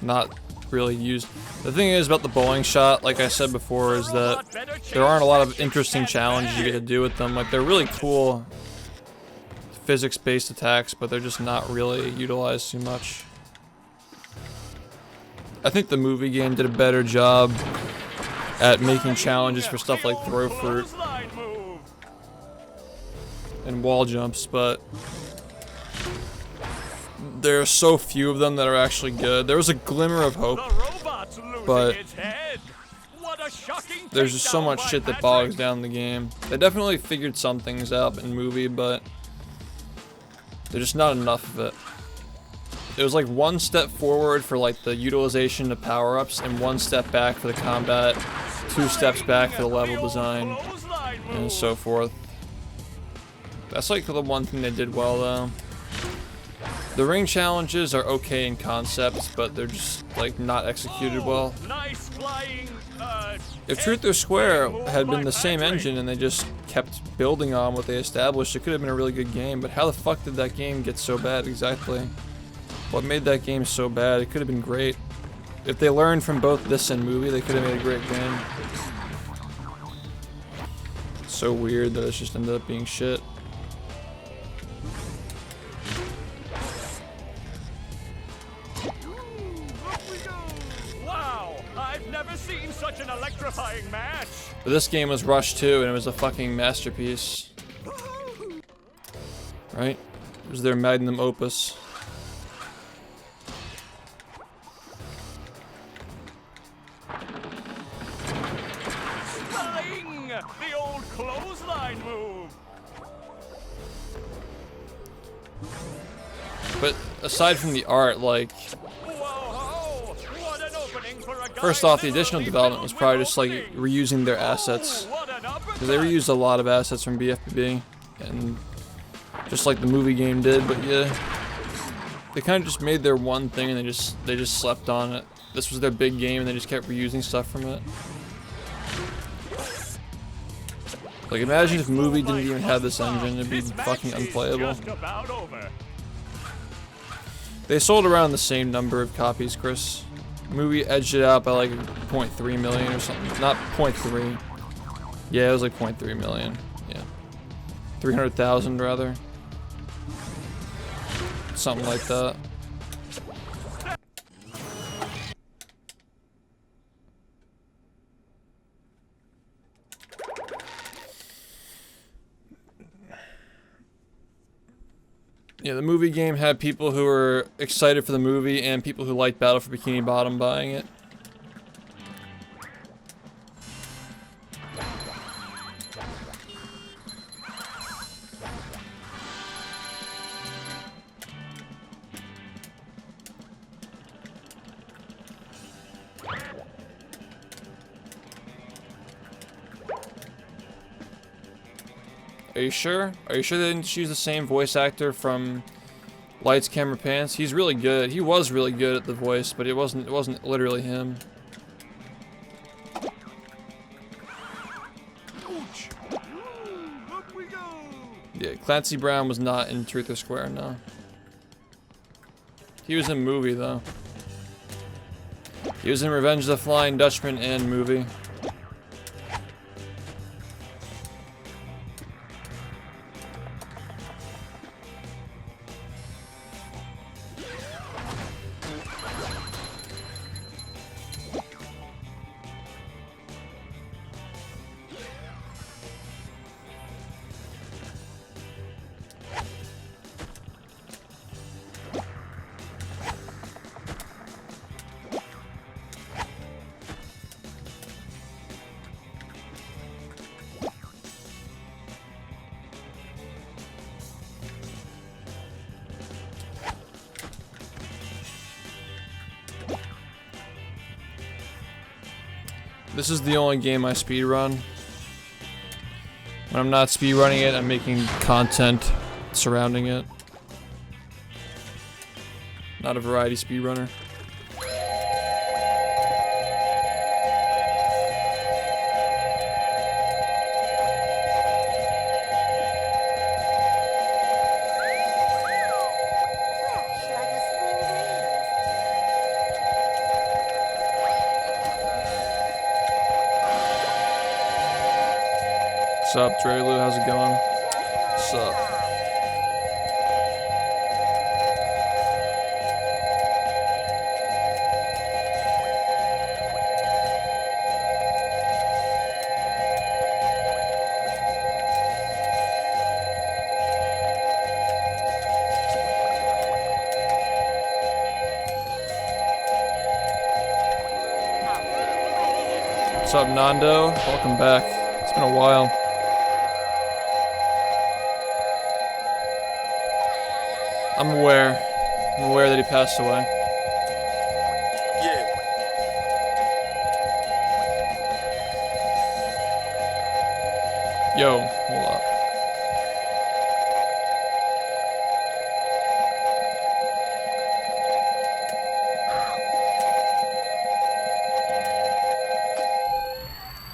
not really used. The thing is about the bowling shot, like I said before, is that there aren't a lot of interesting challenges you get to do with them. Like, they're really cool physics-based attacks, but they're just not really utilized too much. I think the movie game did a better job at making challenges for stuff like throw fruit and wall jumps, but there are so few of them that are actually good. There was a glimmer of hope, but there's just so much shit that bogs down the game. They definitely figured some things out in the movie, but there's just not enough of it. It was like one step forward for like the utilization of power-ups and one step back for the combat, 2 steps back for the level design, and so forth. That's like the one thing they did well, though. The ring challenges are okay in concept, but they're just like not executed well. If Truth or Square had been the same engine and they just kept building on what they established, it could have been a really good game. But how the fuck did that game get so bad exactly? What made that game so bad? It could have been great. If they learned from both this and movie, they could have made a great game. It's so weird that it's just ended up being shit. Such an electrifying match. But this game was rushed too, and it was a fucking masterpiece. Right? It was their magnum opus. Sling! The old clothesline move. But aside from the art, like, Whoa! What an opening for a First off, the additional development was probably just like reusing their assets. What an Because they reused a lot of assets from BFBB. And just like the movie game did, but yeah. They kind of just made their one thing and they just slept on it. This was their big game and they just kept reusing stuff from it. Like imagine if movie didn't even have this engine, it'd be fucking unplayable. Just about over. They sold around the same number of copies, Chris. Movie edged it out by like 0.3 million or something. Not 0.3. Yeah, it was like 0.3 million. Yeah. 300,000 rather. Something like that. Yeah, the movie game had people who were excited for the movie and people who liked Battle for Bikini Bottom buying it. Are you sure? Are you sure they didn't choose the same voice actor from Lights, Camera, Pants? He's really good. He was really good at the voice, but it wasn't literally him. Up we go. Yeah, Clancy Brown was not in Truth or Square, no. He was in movie though. He was in Revenge of the Flying Dutchman and movie. This is the only game I speedrun. When I'm not speedrunning it, I'm making content surrounding it. Not a variety speedrunner. Fresh like a spring breeze. What's up, Drelu? How's it going? What's up? What's up, Nando? Welcome back. It's been a while. I'm aware that he passed away. Yo, hold up.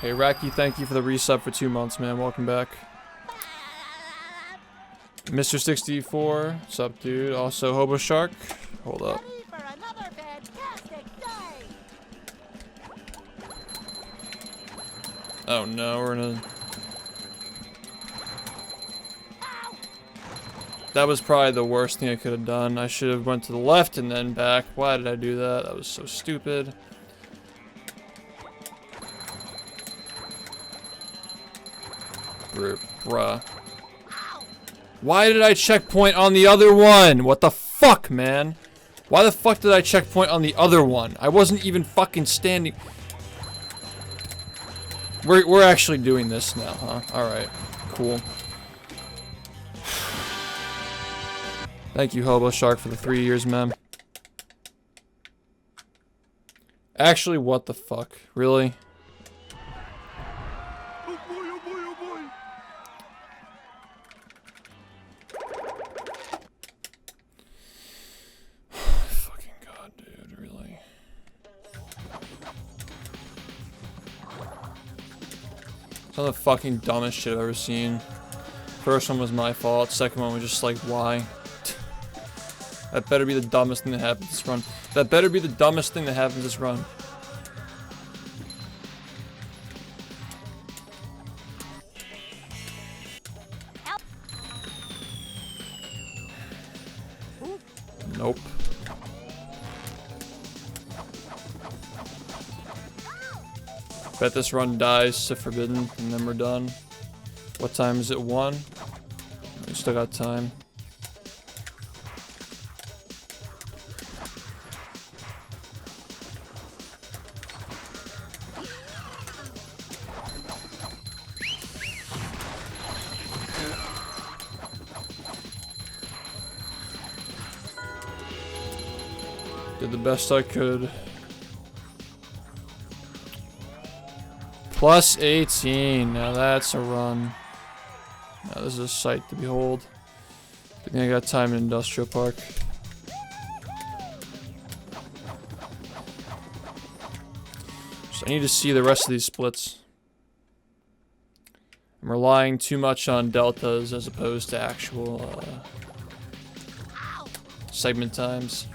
Hey, Raki, thank you for the resub for 2 months, man. Welcome back. Mr. 64, what's up, dude? Also, Hobo Shark. Hold up. Ready for another fantastic day. Oh no, we're in a... That was probably the worst thing I could have done. I should have went to the left and then back. Why did I do that? That was so stupid. Bruh. Why did I checkpoint on the other one? What the fuck, man? Why the fuck did I checkpoint on the other one? I wasn't even fucking standing. We're actually doing this now, huh? Alright. Cool. Thank you, Hobo Shark, for the 3 years, man. Actually, what the fuck? Really? Oh boy, oh boy, oh boy. Fucking god, dude, really? Some of the fucking dumbest shit I've ever seen. First one was my fault, second one was just like, why? That better be the dumbest thing that happens this run. That better be the dumbest thing that happens this run. Nope. Bet this run dies to Forbidden, and then we're done. What time is it? 1? We still got time. Did the best I could. Plus 18. Now that's a run. Now this is a sight to behold. I think I got time in Industrial Park. So I need to see the rest of these splits. I'm relying too much on deltas as opposed to actual segment times.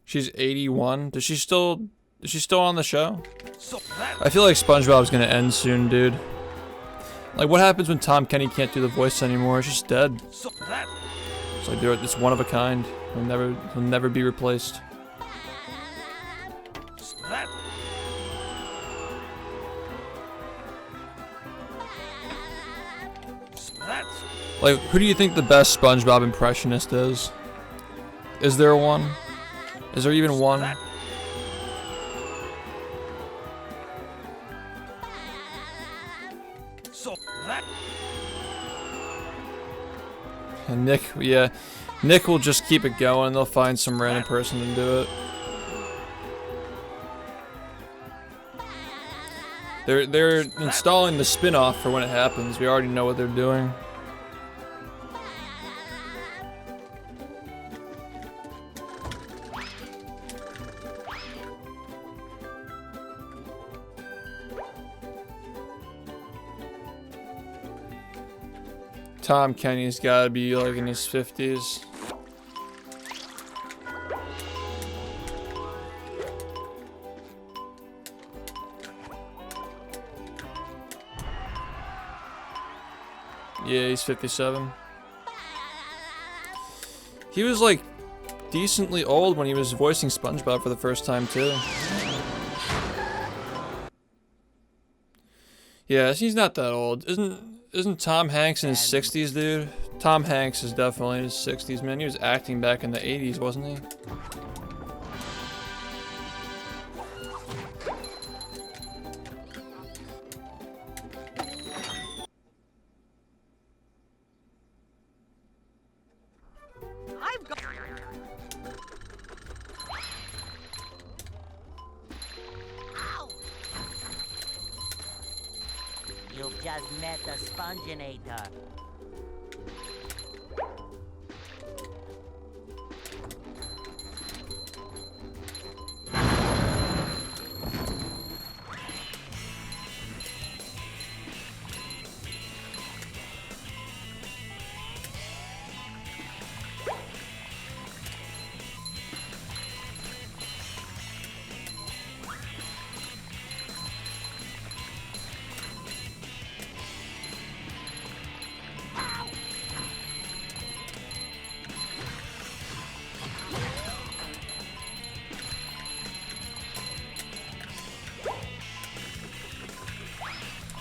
She's 81. Is she still on the show? I feel like SpongeBob's gonna end soon, dude. Like, what happens when Tom Kenny can't do the voice anymore? It's just dead. It's like it's one of a kind. He'll never be replaced. Like, who do you think the best SpongeBob impressionist is? Is there one? Is there even one? And Nick, yeah. Nick will just keep it going. They'll find some random person to do it. They're installing the spin-off for when it happens. We already know what they're doing. Tom Kenny's gotta be like in his 50s. Yeah, he's 57. He was like decently old when he was voicing SpongeBob for the first time too. Yeah, he's not that old. Isn't Tom Hanks in his 60s, dude? Tom Hanks is definitely in his 60s, man. He was acting back in the 80s, wasn't he? You've just met the Sponginator.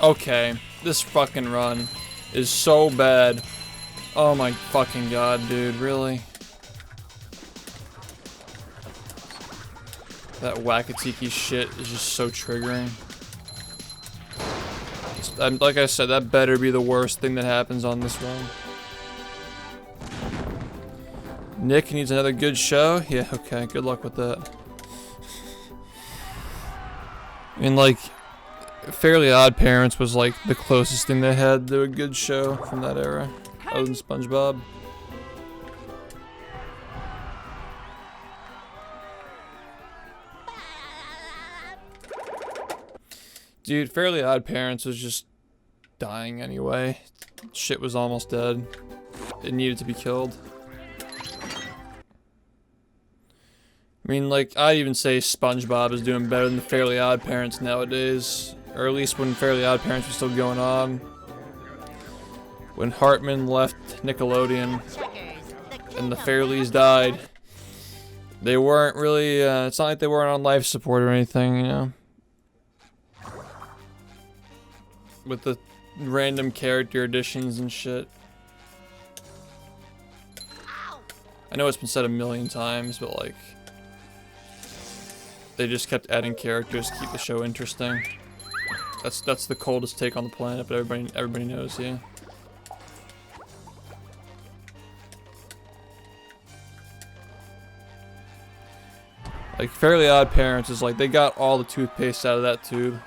Okay, this fucking run is so bad. Oh my fucking god, dude, really? That Wakatiki shit is just so triggering. Like I said, that better be the worst thing that happens on this run. Nick needs another good show? Yeah, okay, good luck with that. I mean, like, Fairly Odd Parents was like the closest thing they had to a good show from that era, other than SpongeBob. Dude, Fairly Odd Parents was just dying anyway. Shit was almost dead. It needed to be killed. I mean, like, I'd even say SpongeBob is doing better than the Fairly Odd Parents nowadays. Or at least when Fairly Odd Parents was still going on. When Hartman left Nickelodeon and the Fairleys died, they weren't really, it's not like they weren't on life support or anything, you know? With the random character additions and shit. I know it's been said a million times, but like, they just kept adding characters to keep the show interesting. That's the coldest take on the planet, but everybody knows, yeah. Like, Fairly Odd Parents is like, they got all the toothpaste out of that tube.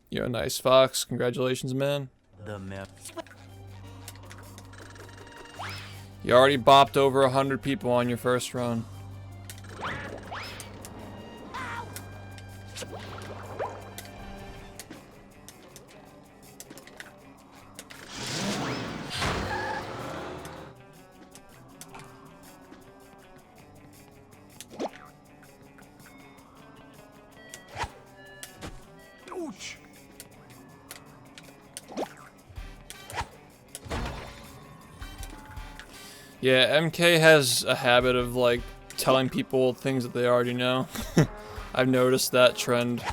You're a nice fox. Congratulations, man. The map. You already bopped over 100 people on your first run. Ouch! Yeah, MK has a habit of like telling people things that they already know. I've noticed that trend.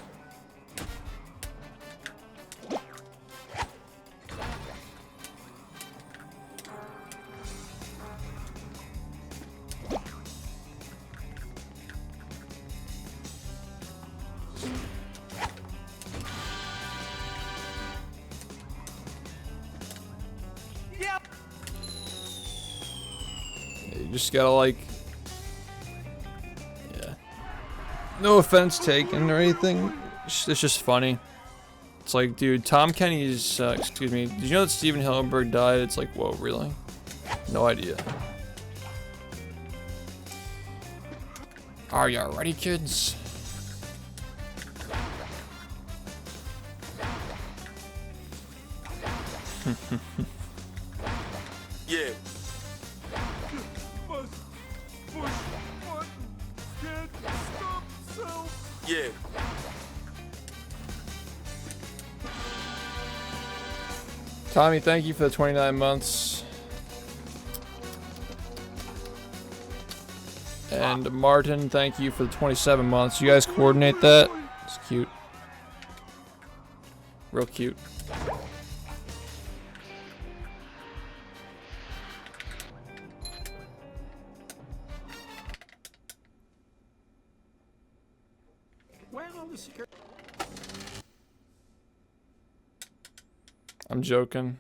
You just gotta like, yeah. No offense taken or anything. It's just funny. It's like, dude, Tom Kenny's, excuse me, did you know that Steven Hillenburg died? It's like, whoa, really? No idea. Are you ready, kids? Yeah. Push button. Can't stop self. Yeah. Tommy, thank you for the 29 months. And Martin, thank you for the 27 months. You guys coordinate that? It's cute. Real cute. Where are the security? I'm joking.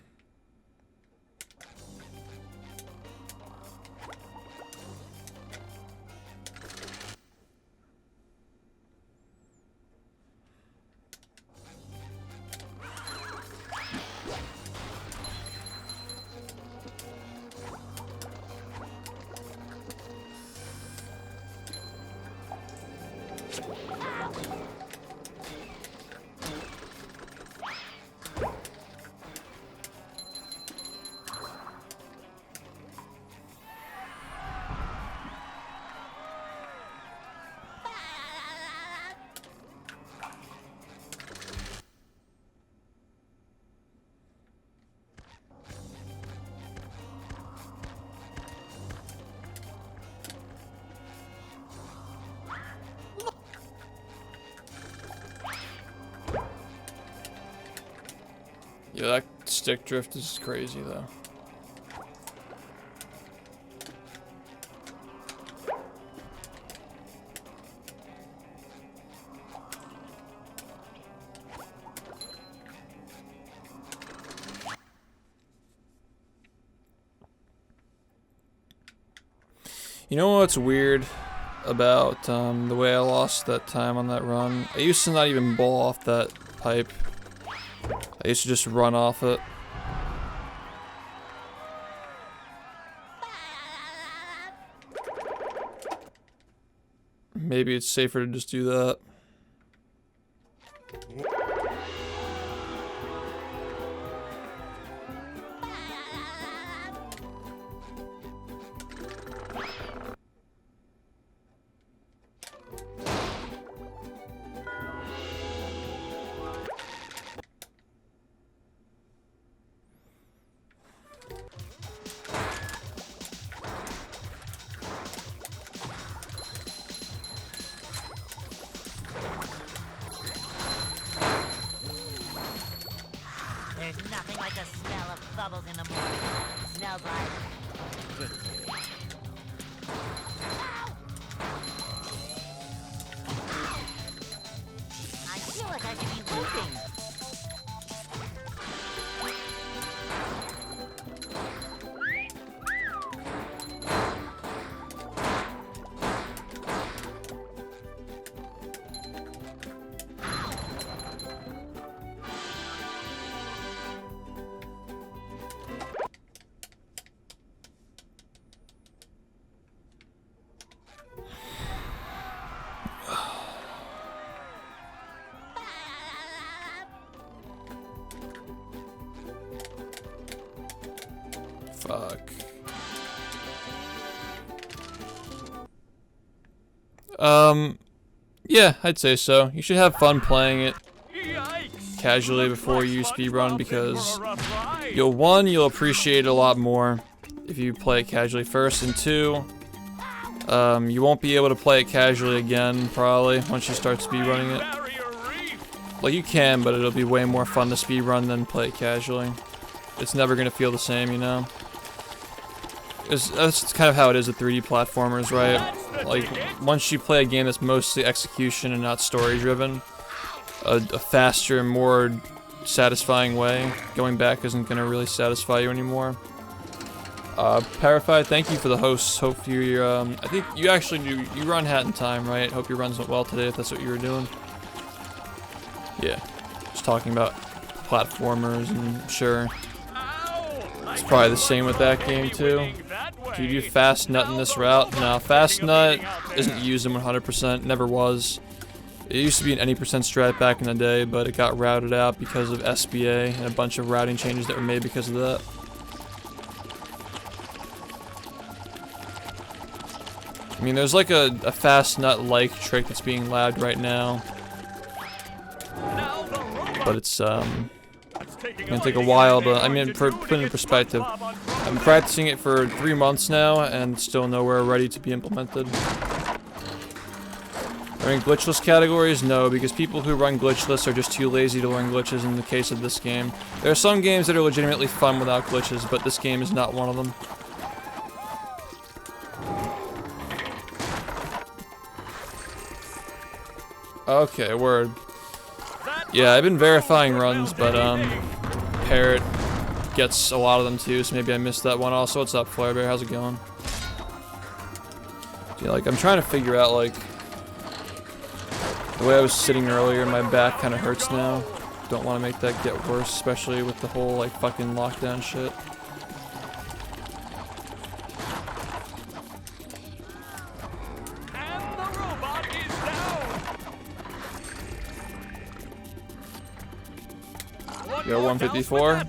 Yeah, that stick drift is crazy though. You know what's weird about the way I lost that time on that run? I used to not even bowl off that pipe. I used to just run off it. Maybe it's safer to just do that. There's nothing like the smell of bubbles in the morning. Smells like victory. I feel like I should be whooping. Fuck. Yeah, I'd say so. You should have fun playing it Yikes! casually before you speedrun because Right. you'll appreciate it a lot more if you play it casually first, and two, you won't be able to play it casually again probably once you start speedrunning it. Barrier reef. Like you can, but it'll be way more fun to speedrun than play it casually. It's never gonna feel the same, you know? That's kind of how it is with 3D platformers, right? Like, once you play a game that's mostly execution and not story-driven, a faster, more satisfying way, going back isn't gonna really satisfy you anymore. Parified, thank you for the hosts. Hope you, I think you actually you run Hat in Time, right? Hope your runs went well today if that's what you were doing. Yeah, just talking about platformers and sure. It's probably the same with that game too. Do you do Fast Nut in this route? No, Fast Nut isn't used in 100%, never was. It used to be an any percent strat back in the day, but it got routed out because of SBA and a bunch of routing changes that were made because of that. I mean, there's like a Fast Nut-like trick that's being labbed right now. But it's, gonna take a while to, I mean, put it in perspective. I've been practicing it for 3 months now, and still nowhere ready to be implemented. Are in glitchless categories? No, because people who run glitchless are just too lazy to learn glitches in the case of this game. There are some games that are legitimately fun without glitches, but this game is not one of them. Okay, word. Yeah, I've been verifying runs, but, Parrot gets a lot of them too, so maybe I missed that one. Also, what's up, Flarebear? How's it going? Yeah, like, I'm trying to figure out, like, the way I was sitting earlier, my back kind of hurts now. Don't want to make that get worse, especially with the whole, like, fucking lockdown shit. And the robot is down. You got 154?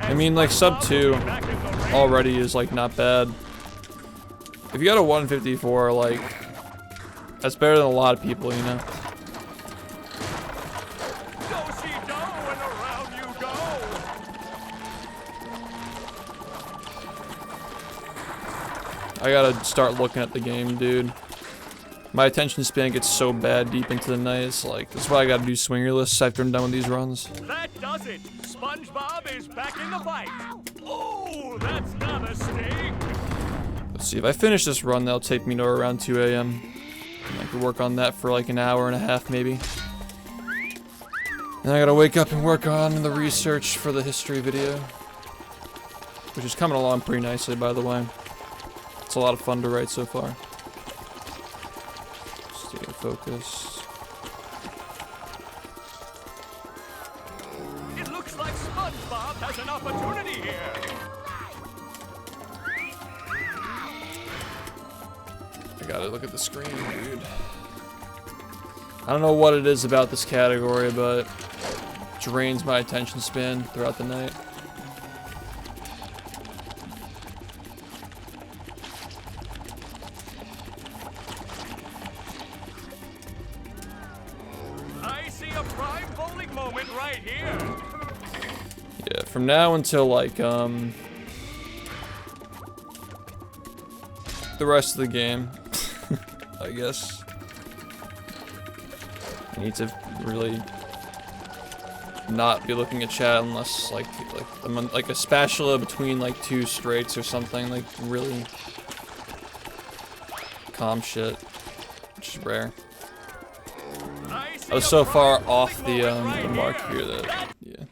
I mean, like, sub 2 already is, like, not bad. If you got a 154, like, that's better than a lot of people, you know? I gotta start looking at the game, dude. My attention span gets so bad deep into the night. It's like, that's why I gotta do swinger lists after I'm done with these runs. That does it. SpongeBob is back in the fight. Oh, that's not a mistake. Let's see, if I finish this run, that'll take me to around 2 a.m. I could work on that for like an hour and a half, maybe. Then I gotta wake up and work on the research for the history video. Which is coming along pretty nicely, by the way. It's a lot of fun to write so far. Stay focused. It looks like SpongeBob has an opportunity here. I gotta look at the screen, dude. I don't know what it is about this category, but it drains my attention span throughout the night. I see a prime bowling moment right here. Yeah, from now until like the rest of the game, I guess. I need to really not be looking at chat unless like I'm on, like a spatula between like two straights or something, like really calm shit, which is rare. I was so far off the mark here that yeah.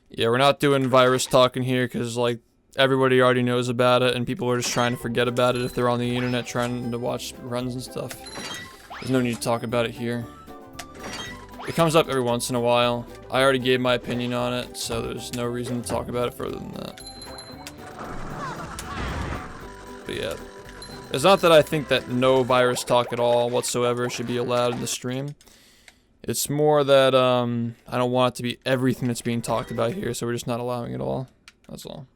Yeah, we're not doing virus talking here because like everybody already knows about it and people are just trying to forget about it if they're on the internet trying to watch runs and stuff. There's no need to talk about it here. It comes up every once in a while. I already gave my opinion on it, so there's no reason to talk about it further than that. But yeah. It's not that I think that no virus talk at all whatsoever should be allowed in the stream. It's more that I don't want it to be everything that's being talked about here, so we're just not allowing it all. That's all.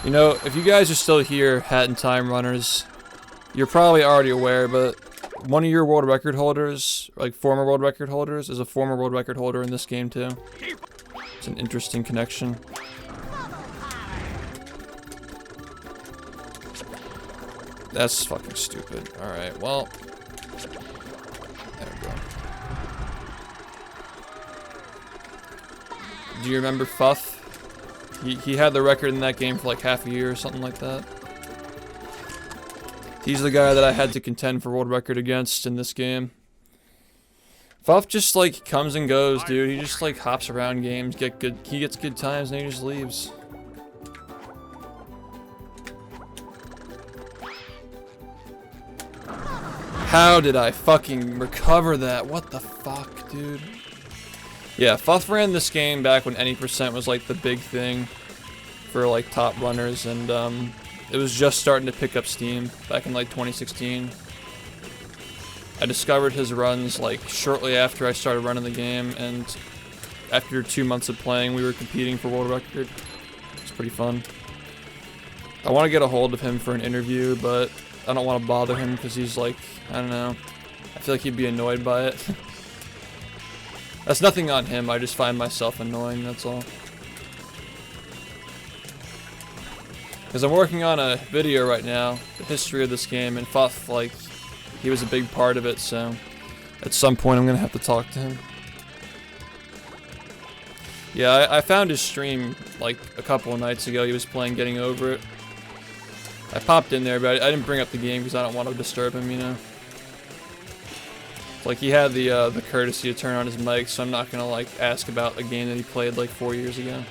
You know, if you guys are still here, Hat in Time runners, you're probably already aware, but one of your world record holders, like former world record holders, is a former world record holder in this game too. It's an interesting connection. That's fucking stupid. Alright, well. There we go. Do you remember Fuff? He had the record in that game for like half a year or something like that. He's the guy that I had to contend for world record against in this game. Fuff just like comes and goes, dude. He just like hops around games, he gets good times, and then he just leaves. How did I fucking recover that? What the fuck, dude? Yeah, Fuff ran this game back when any percent was like the big thing for like top runners, and it was just starting to pick up steam back in like 2016. I discovered his runs like shortly after I started running the game, and after 2 months of playing, we were competing for world record. It's pretty fun. I want to get a hold of him for an interview, but I don't want to bother him because he's like, I don't know. I feel like he'd be annoyed by it. That's nothing on him, I just find myself annoying, that's all. Because I'm working on a video right now, the history of this game, and Fuff, like, he was a big part of it, so at some point I'm gonna have to talk to him. Yeah, I found his stream, like, a couple of nights ago. He was playing Getting Over It. I popped in there, but I didn't bring up the game because I don't want to disturb him, you know? Like, he had the courtesy to turn on his mic, so I'm not gonna, like, ask about a game that he played, like, 4 years ago.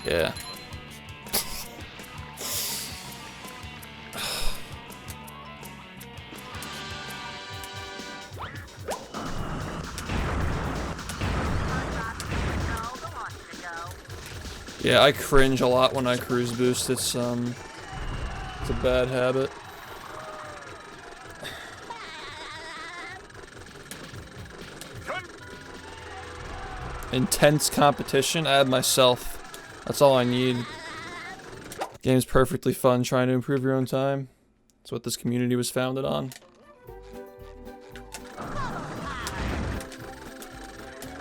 Yeah. Yeah, I cringe a lot when I cruise boost. It's a bad habit. Intense competition. I have myself. That's all I need. Game's perfectly fun. Trying to improve your own time. That's what this community was founded on.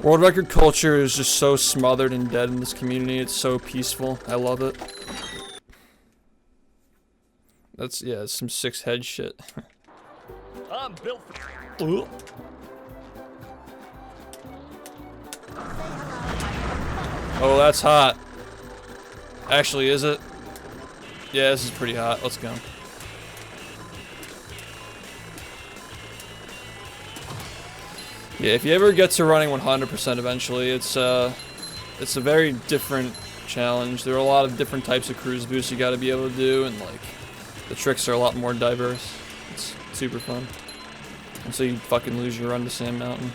World record culture is just so smothered and dead in this community. It's so peaceful. I love it. That's, yeah, it's some 6 head shit. I'm built for. Oh, that's hot. Actually, is it? Yeah, this is pretty hot. Let's go. Yeah, if you ever get to running 100% eventually, it's a very different challenge. There are a lot of different types of cruise boosts you gotta be able to do, and like, the tricks are a lot more diverse. It's super fun. And so you fucking lose your run to Sand Mountain.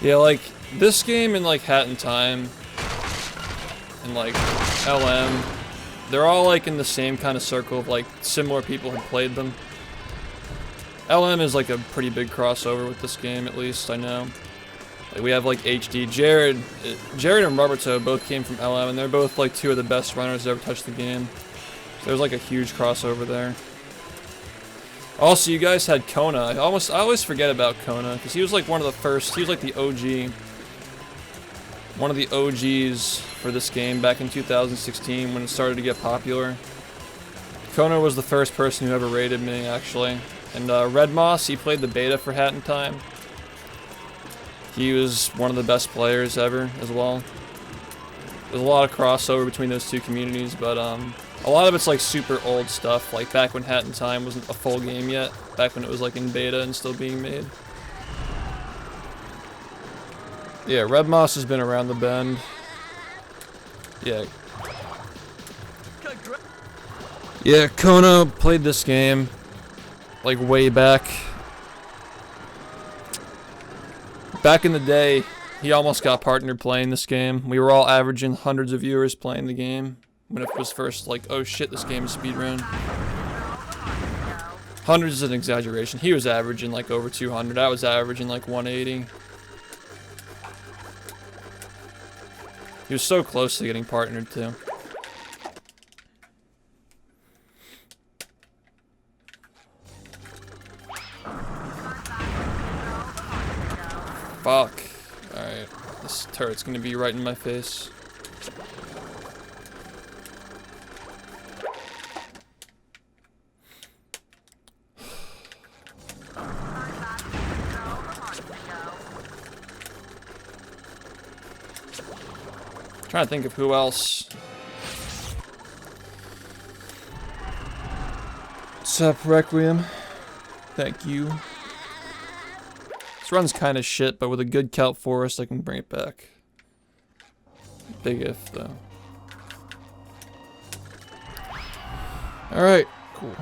Yeah, like, this game and like Hat in Time and like LM, they're all like in the same kind of circle of like similar people have played them. LM is like a pretty big crossover with this game, at least I know. Like, we have like HD. Jared and Roberto both came from LM, and they're both like 2 of the best runners that ever touched the game. So there's like a huge crossover there. Also, you guys had Kona. I always forget about Kona, because he was like one of the first, he was like the OG. One of the OGs for this game back in 2016 when it started to get popular. Kona was the first person who ever raided me, actually. And Red Moss, he played the beta for Hat in Time. He was one of the best players ever, as well. There's a lot of crossover between those 2 communities, but a lot of it's like super old stuff, like back when Hat in Time wasn't a full game yet, back when it was like in beta and still being made. Yeah, Red Moss has been around the bend. Yeah. Yeah, Kona played this game like way back. Back in the day, he almost got partnered playing this game. We were all averaging hundreds of viewers playing the game when it was first like, oh shit, this game is speedrun. Hundreds is an exaggeration. He was averaging like over 200. I was averaging like 180. He was so close to getting partnered too. Fuck. Alright. This turret's gonna be right in my face. Trying to think of who else. What's up, Requiem? Thank you. This run's kind of shit, but with a good kelp forest, I can bring it back. Big if, though. Alright, cool.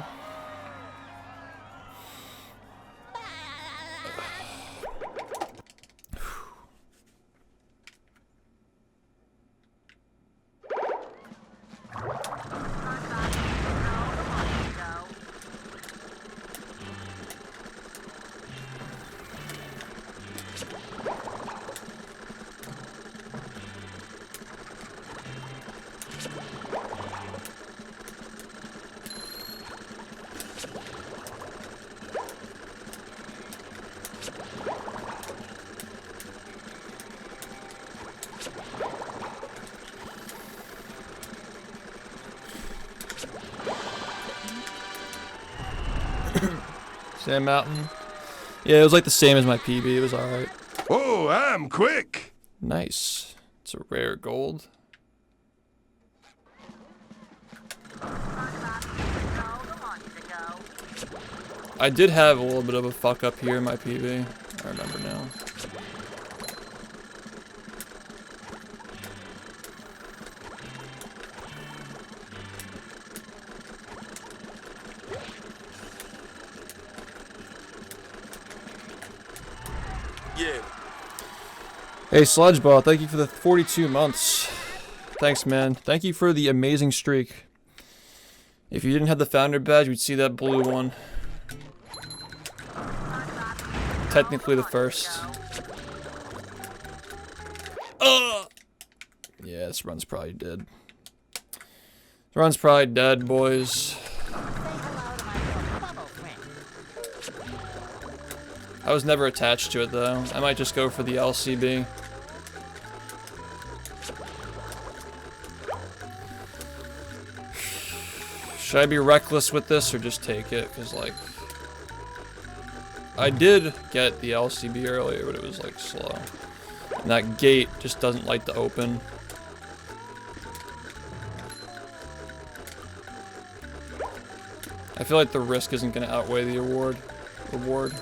Sand Mountain. Yeah, it was like the same as my PB. It was alright. Oh, I'm quick. Nice. It's a rare gold. I did have a little bit of a fuck up here in my PB. I remember now. Yeah. Hey, Sludgeball, thank you for the 42 months. Thanks, man. Thank you for the amazing streak. If you didn't have the founder badge, you'd see that blue one. Technically the first. Yeah, this run's probably dead. This run's probably dead, boys. Say hello to my little bubble friend. I was never attached to it though. I might just go for the LCB. Should I be reckless with this or just take it? Because, like, I did get the LCB earlier, but it was, like, slow. And that gate just doesn't like to open. I feel like the risk isn't going to outweigh the reward.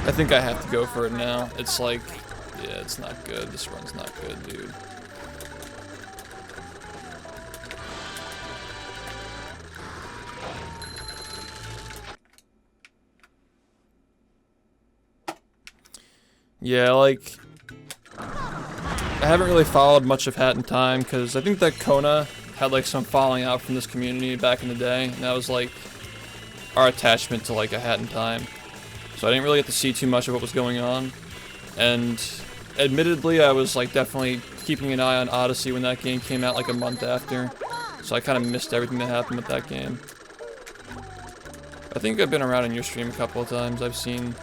I think I have to go for it now. It's like, yeah, it's not good. This run's not good, dude. Yeah, like, I haven't really followed much of Hat in Time because I think that Kona had like some falling out from this community back in the day, and that was like our attachment to like a Hat in Time. So I didn't really get to see too much of what was going on, and admittedly I was like definitely keeping an eye on Odyssey when that game came out like a month after, so I kind of missed everything that happened with that game. I think I've been around in your stream a couple of times. I've seen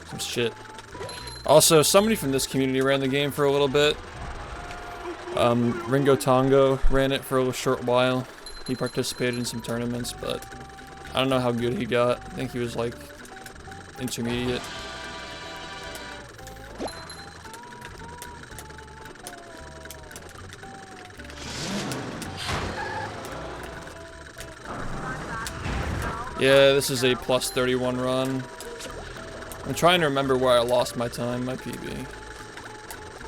some shit. Also, somebody from this community ran the game for a little bit. Ringo Tongo ran it for a short while. He participated in some tournaments, but I don't know how good he got. I think he was like intermediate. Yeah, this is a plus 31 run. I'm trying to remember where I lost my time, my PB.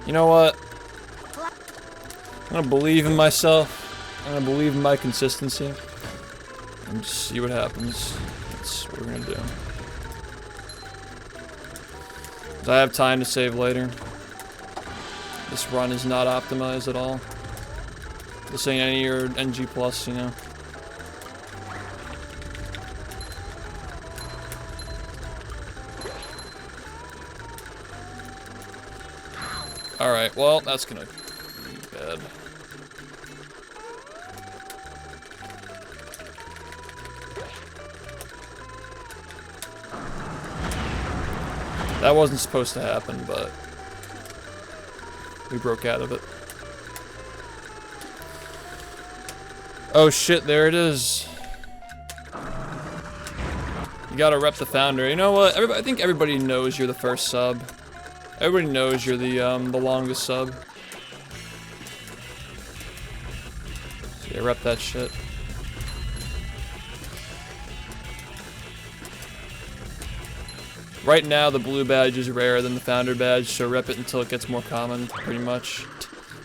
You know what? I'm gonna believe in myself. I'm gonna believe in my consistency. And just see what happens. That's what we're gonna do. 'Cause I have time to save later. This run is not optimized at all. This ain't any or NG plus, you know. Alright, well, that's gonna be bad. That wasn't supposed to happen, but we broke out of it. Oh shit, there it is. You gotta rep the founder. You know what? I think everybody knows you're the first sub. Everybody knows you're the longest sub. So yeah, rep that shit. Right now, the blue badge is rarer than the founder badge, so rep it until it gets more common, pretty much.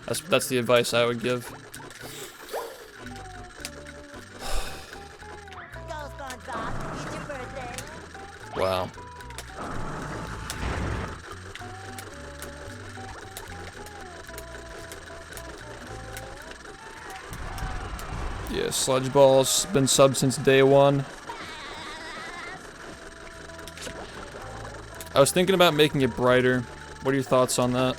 That's the advice I would give. Wow. Yeah, Sludge Ball's been subbed since day one. I was thinking about making it brighter. What are your thoughts on that?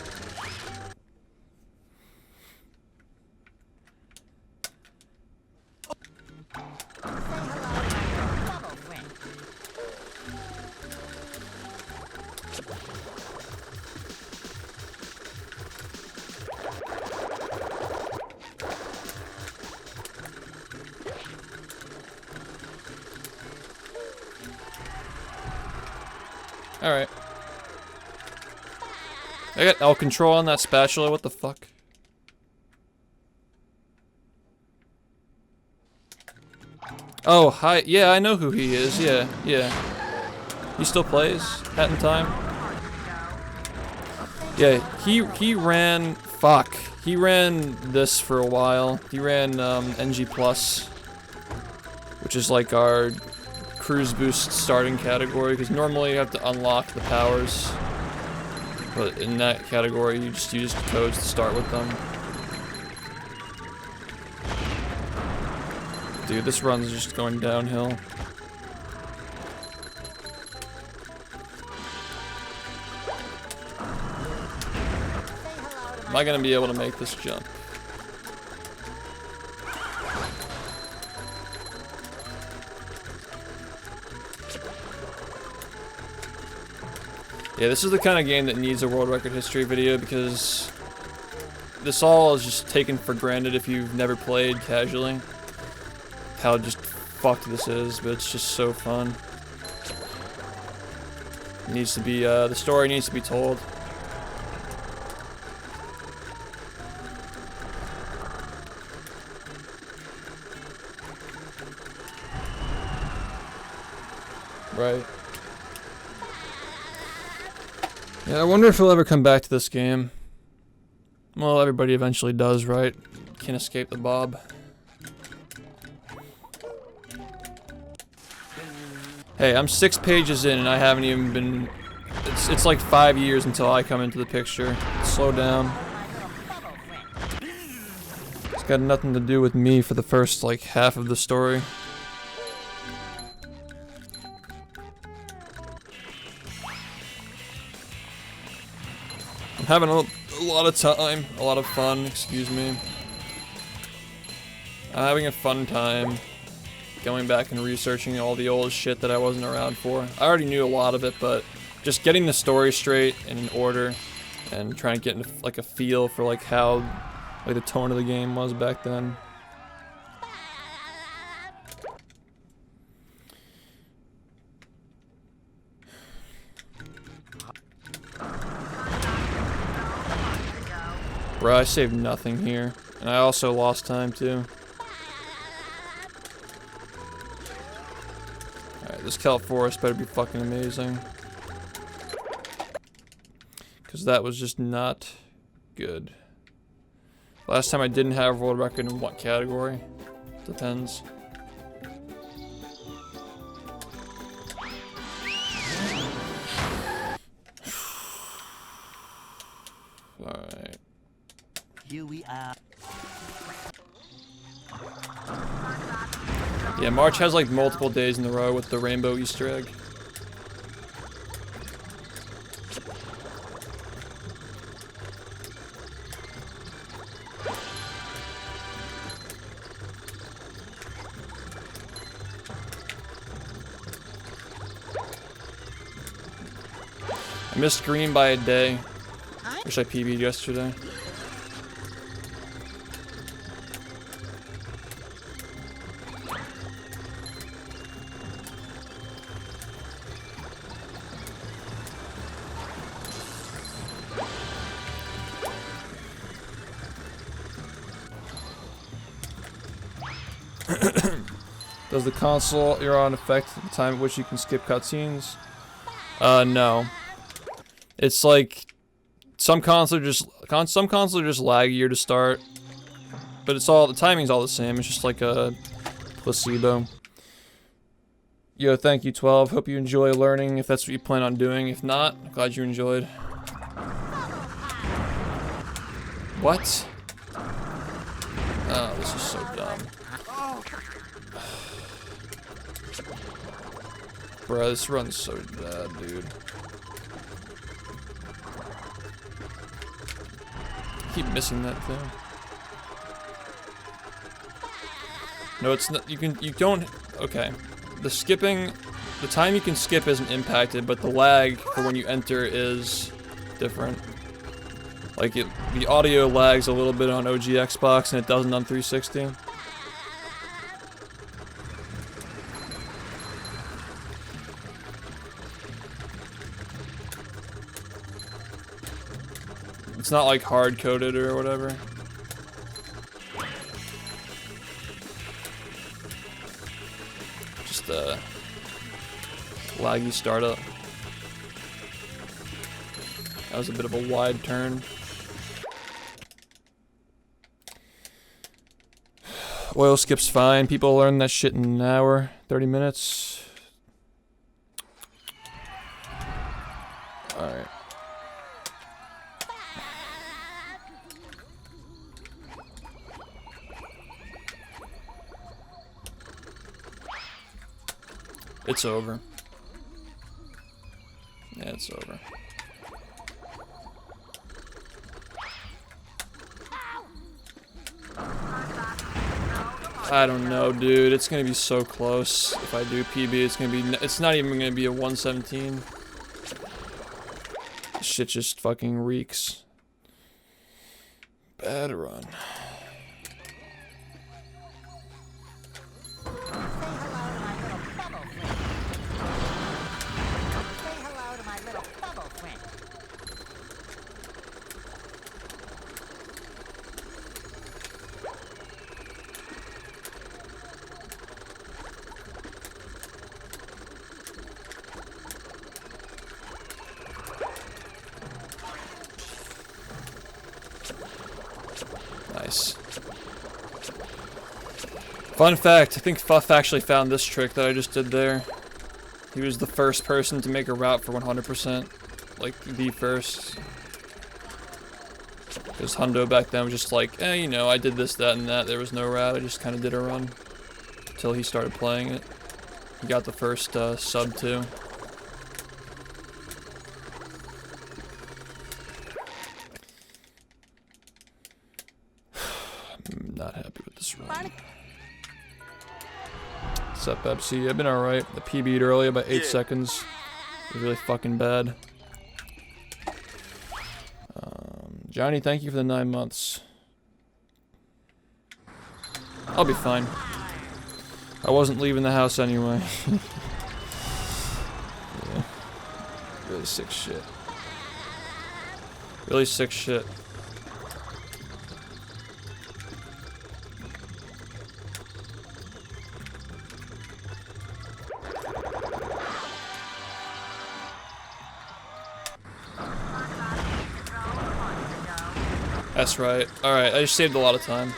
Alright. I got L control on that spatula, what the fuck? Oh, hi. Yeah, I know who he is. Yeah. He still plays Hat in Time. Yeah, he ran... Fuck. He ran this for a while. He ran NG+, which is like our cruise boost starting category, because normally you have to unlock the powers, but in that category you just use the codes to start with them. Dude, this run's just going downhill. Am I gonna be able to make this jump? Yeah, this is the kind of game that needs a world record history video because this all is just taken for granted if you've never played casually. How just fucked this is, but it's just so fun. It needs to be, the story needs to be told. Right. Yeah, I wonder if he'll ever come back to this game. Well, everybody eventually does, right? Can't escape the Bob. Hey, I'm 6 pages in and I haven't even been... It's like 5 years until I come into the picture. Slow down. It's got nothing to do with me for the first, like, half of the story. I'm having a lot of time, a lot of fun, excuse me. I'm having a fun time going back and researching all the old shit that I wasn't around for. I already knew a lot of it, but just getting the story straight and in order and trying to get into, like, a feel for like how like the tone of the game was back then. Bro, I saved nothing here. And I also lost time too. Alright, this kelp forest better be fucking amazing. Because that was just not good. Last time I didn't have a world record in what category? Depends. Alright. Here we are. Yeah, March has like multiple days in a row with the rainbow Easter egg. I missed green by a day. Wish I PB'd yesterday. Does the console you're on affect the time at which you can skip cutscenes? No. It's like some consoles are just laggier to start, but it's all the timing's all the same. It's just like a placebo. Yo, thank you, 12. Hope you enjoy learning if that's what you plan on doing. If not, I'm glad you enjoyed. What? Oh, this is so dumb. Bruh, this run's so bad, dude. Keep missing that thing. No, it's not. You don't. Okay. The skipping, the time you can skip isn't impacted, but the lag for when you enter is different. Like the audio lags a little bit on OG Xbox and it doesn't on 360. It's not like hard coded or whatever. Just a laggy startup. That was a bit of a wide turn. Oil skip's fine. People learn that shit in an hour, 30 minutes. Alright. It's over. Yeah, it's over. I don't know, dude. It's gonna be so close. If I do PB, it's gonna be. It's not even gonna be a 117. This shit just fucking reeks. Bad run. Say hello to my little bubble friend. Nice. Fun fact, I think Fuff actually found this trick that I just did there. He was the first person to make a route for 100%. Like, the first. Because Hundo back then was just like, you know, I did this, that, and that. There was no route. I just kind of did a run. Until he started playing it. He got the first sub, too. I'm not happy with this run. What's up, Pepsi? I've been alright. The PB'd early about 8 seconds. It was really fucking bad. Johnny, thank you for the 9 months. I'll be fine. I wasn't leaving the house anyway. Yeah. Really sick shit. Really sick shit. That's right. Alright, I just saved a lot of time.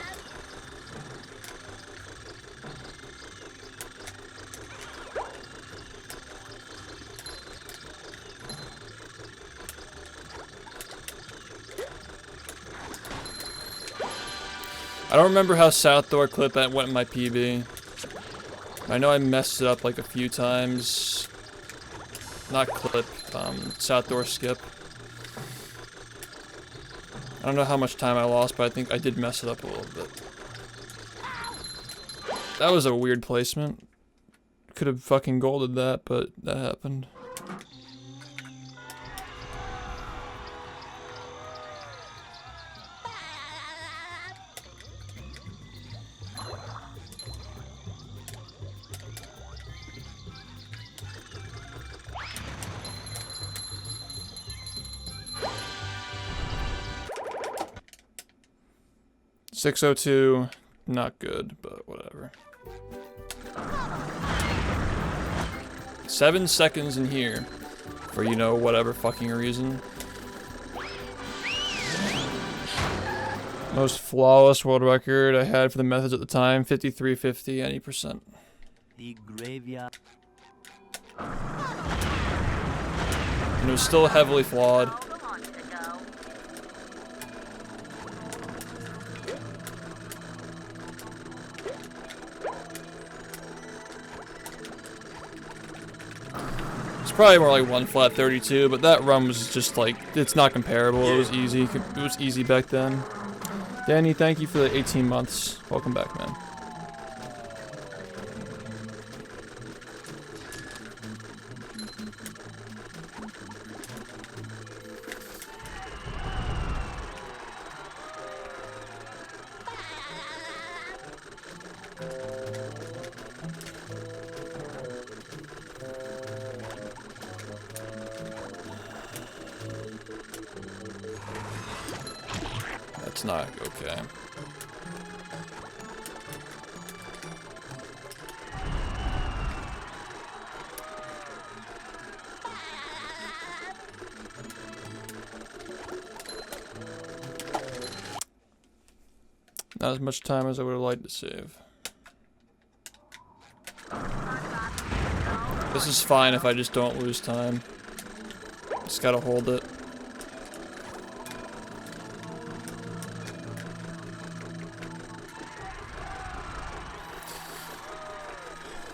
I don't remember how South Door clip went in my PB. I know I messed it up like a few times. Not clip, South Door skip. I don't know how much time I lost, but I think I did mess it up a little bit. That was a weird placement. Could have fucking golded that, but that happened. .602, not good, but whatever. 7 seconds in here for, you know, whatever fucking reason. Most flawless world record I had for the methods at the time, 5350, any percent. The graveyard. And it was still heavily flawed. Probably more like 1 flat 32, but that run was just like, it's not comparable. It was easy. It was easy back then. Danny, thank you for the 18 months. Welcome back, man. That's not okay. Not as much time as I would have liked to save. This is fine if I just don't lose time. Just gotta hold it.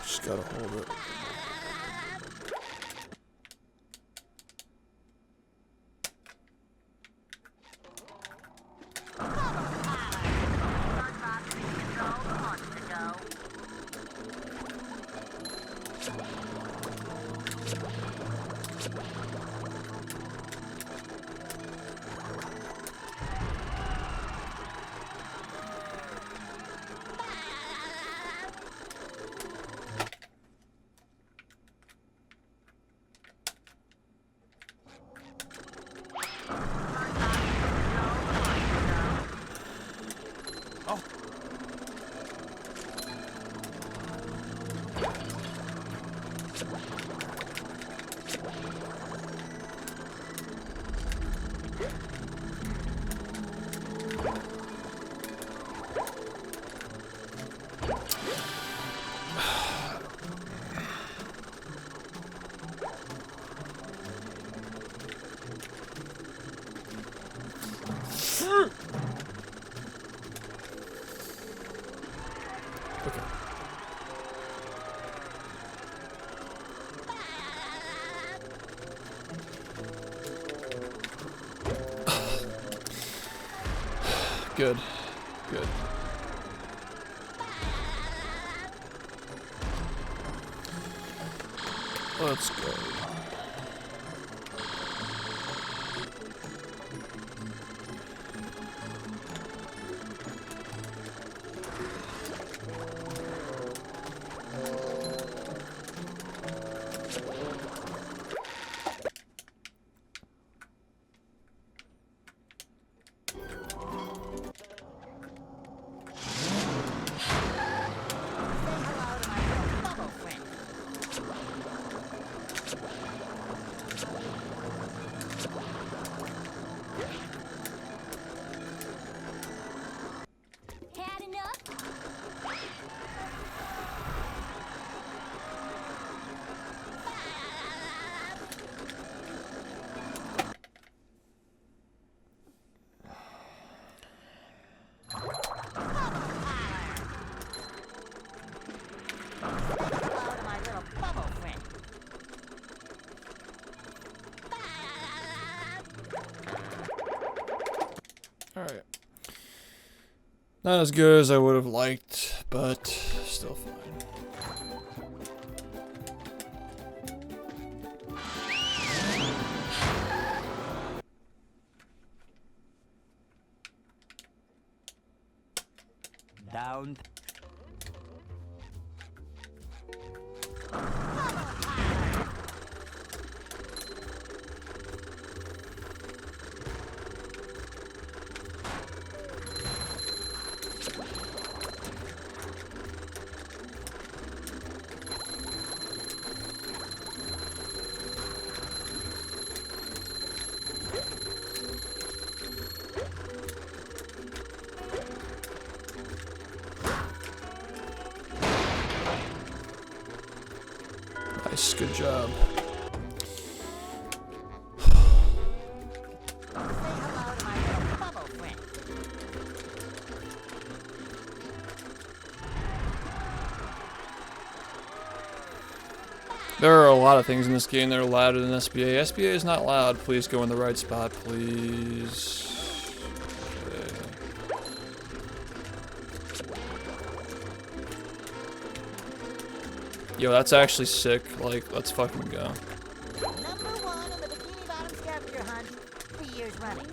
Just gotta hold it. Okay. Good. Good. Let's go. Had enough? Hello to my little bubble friend. Alright. Not as good as I would have liked, but still fine. Down. Nice, good job. Say hello to my little bubble friend. There are a lot of things in this game that are louder than SBA. SBA is not loud. Please go in the right spot, please. Okay. Yo, that's actually sick. Like, let's fucking go. Number 1 in the Bikini Bottom scavenger hunt 3 years running.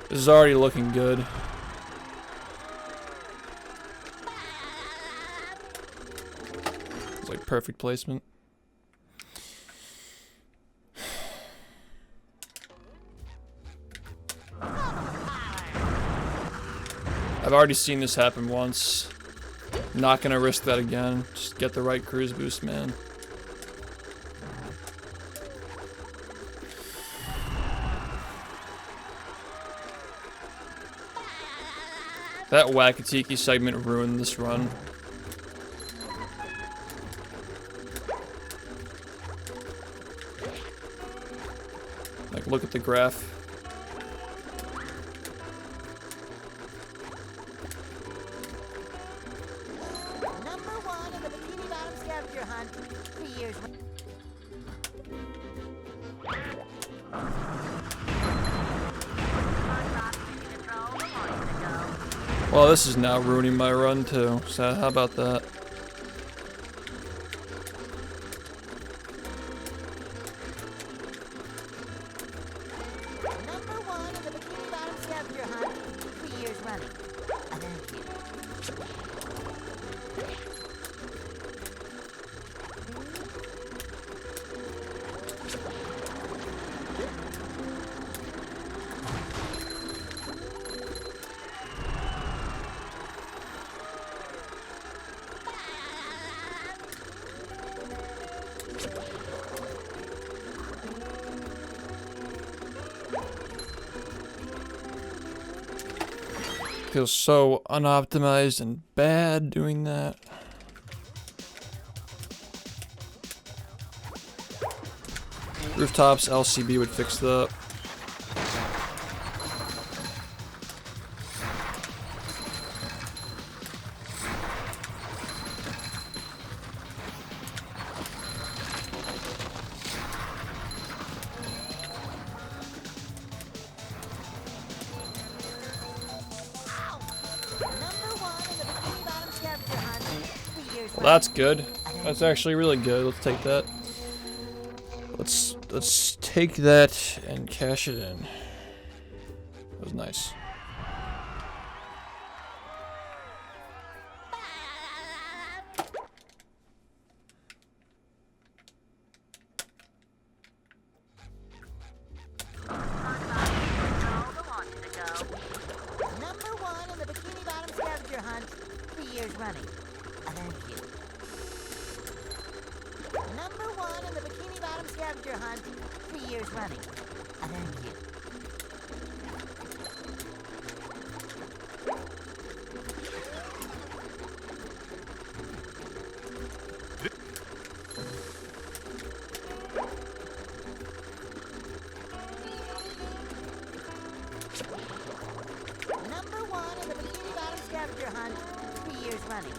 This is already looking good. It's like perfect placement. I've already seen this happen once. Not gonna risk that again. Just get the right cruise boost, man. That Wakatiki segment ruined this run. Like, look at the graph. Number 1 in the Bikini Bottom scavenger hunt 3 years running. Well, this is now ruining my run too. So how about that? Number 1 in the Bikini Bottom scavenger hunt 3 years running. Feels so unoptimized and bad doing that. Rooftops LCB would fix that. Well, that's good. That's actually really good. Let's take that. Let's take that and cash it in. That was nice. Number 1 in the Bikini Bottom scavenger hunt 3 years running. Thank you. Number 1 in the Bikini Bottom scavenger hunt 3 years running. Thank you. Number 1 in the Bikini Bottom scavenger hunt 3 years running.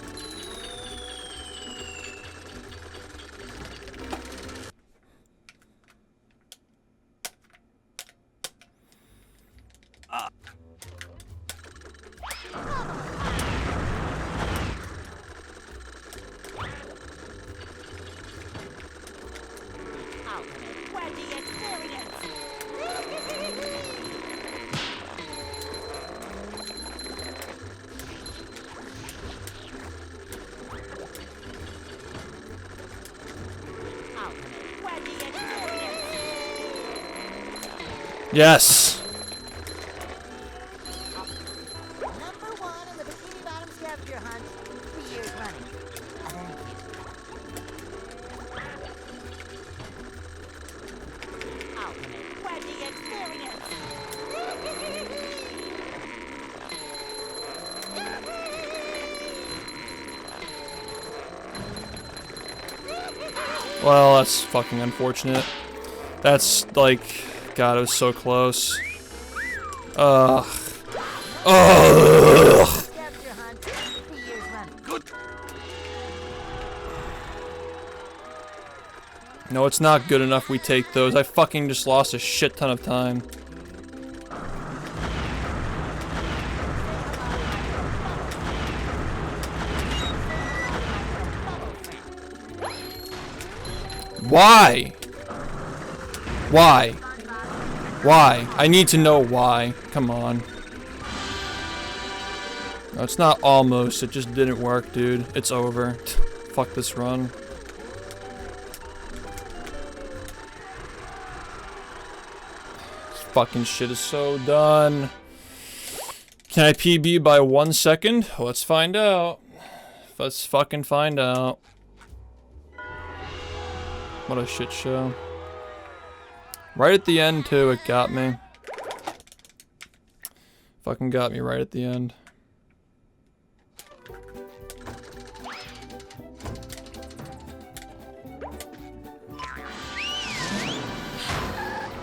Ultimate Wedgie experience! Ultimate Wedgie experience! Yes. Number 1 in the Bikini Bottom scavenger hunt 3 years running. Thank you. Ultimate Wedgie experience! Well, that's fucking unfortunate. That's like, God, it was so close. Ugh. Ugh. Scavenger hunt 3 years running. No, it's not good enough we take those. I fucking just lost a shit ton of time. Why? Why? Why? I need to know why. Come on. No, it's not almost. It just didn't work, dude. It's over. Fuck this run. This fucking shit is so done. Can I PB by 1 second? Let's find out. Let's fucking find out. What a shit show. Right at the end, too, it got me. Fucking got me right at the end.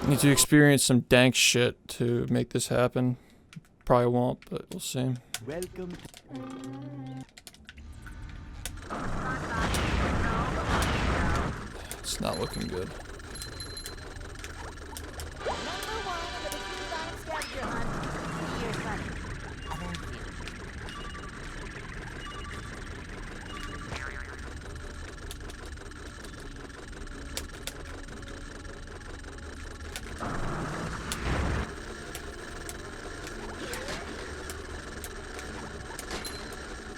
Need to experience some dank shit to make this happen. Probably won't, but we'll see. Welcome to It's not looking good. Number 1 in the Bikini Bottom scavenger hunt 3 years running. Thank you.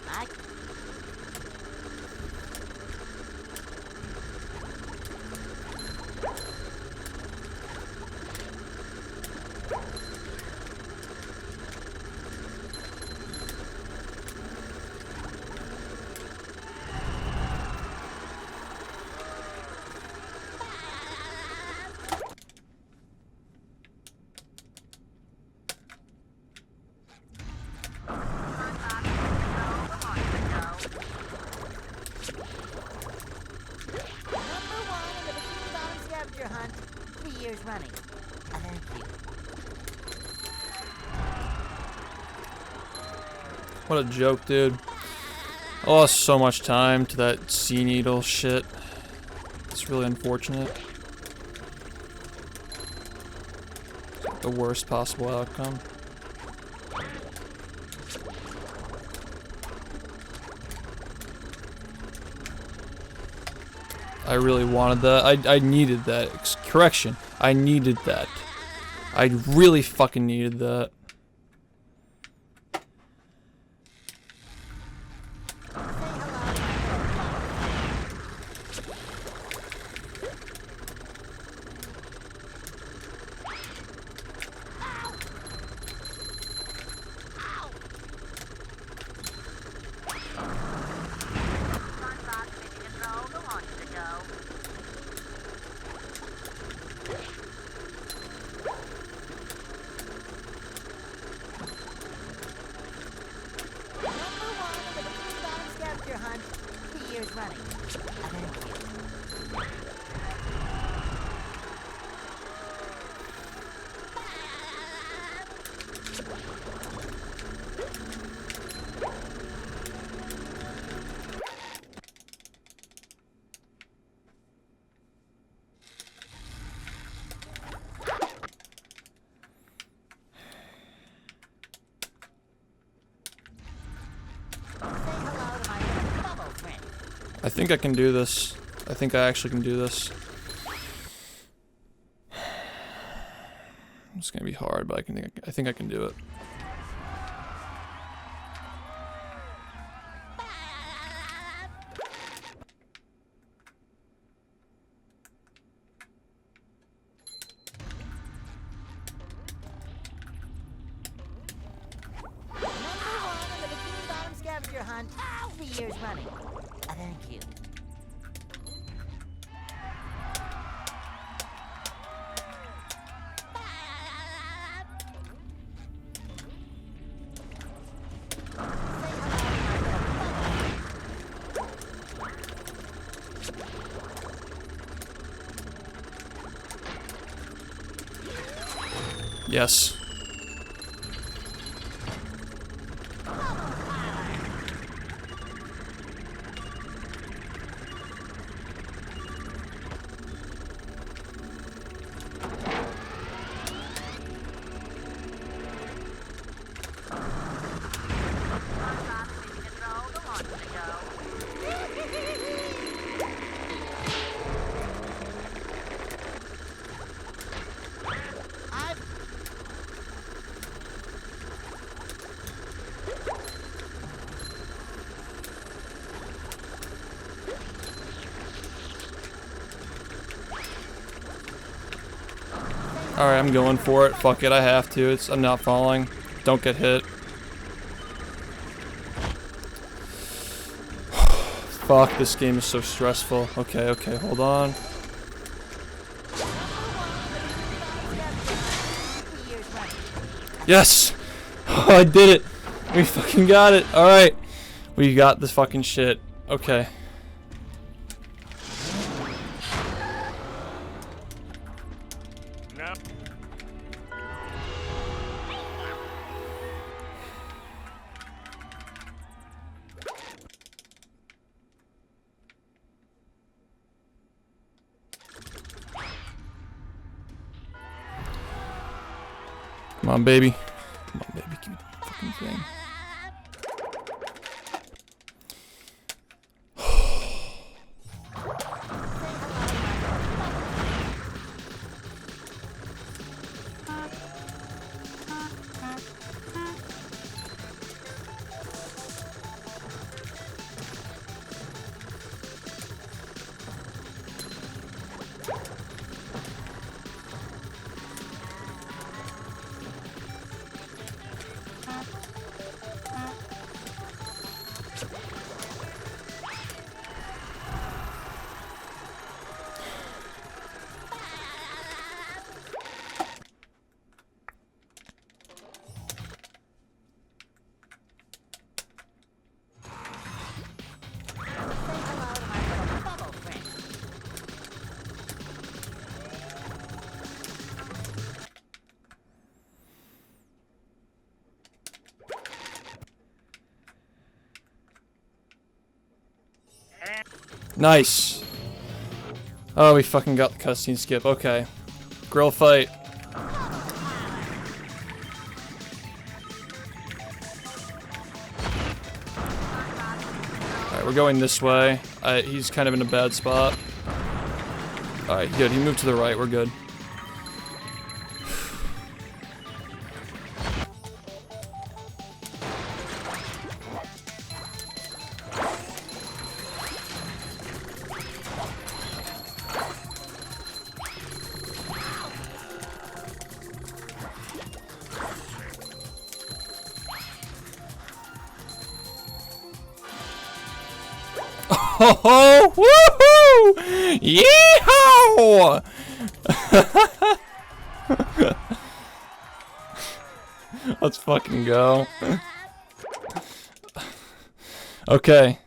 I Number 1 in the Bikini Bottom scavenger hunt 3 years running. Thank you. What a joke, dude. I lost so much time to that sea needle shit. It's really unfortunate. It's like the worst possible outcome. I really wanted that. I needed that. Correction. I needed that. I really fucking needed that. I think I can do this. I think I actually can do this. It's gonna be hard, but I think I can do it. Scavenger hunt 3 years running. Thank you. Yes. Alright, I'm going for it. Fuck it, I have to. I'm not falling. Don't get hit. Fuck, this game is so stressful. Okay, hold on. Yes! Oh, I did it! We fucking got it! Alright. We got this fucking shit. Okay. Come on, baby. Come on, baby. Give me the fucking thing. Nice. Oh, we fucking got the cutscene skip. Okay. Grill fight. Alright, we're going this way. He's kind of in a bad spot. Alright, good. He moved to the right. We're good. Oh, woohoo! Yeehaw! Let's fucking go. Okay.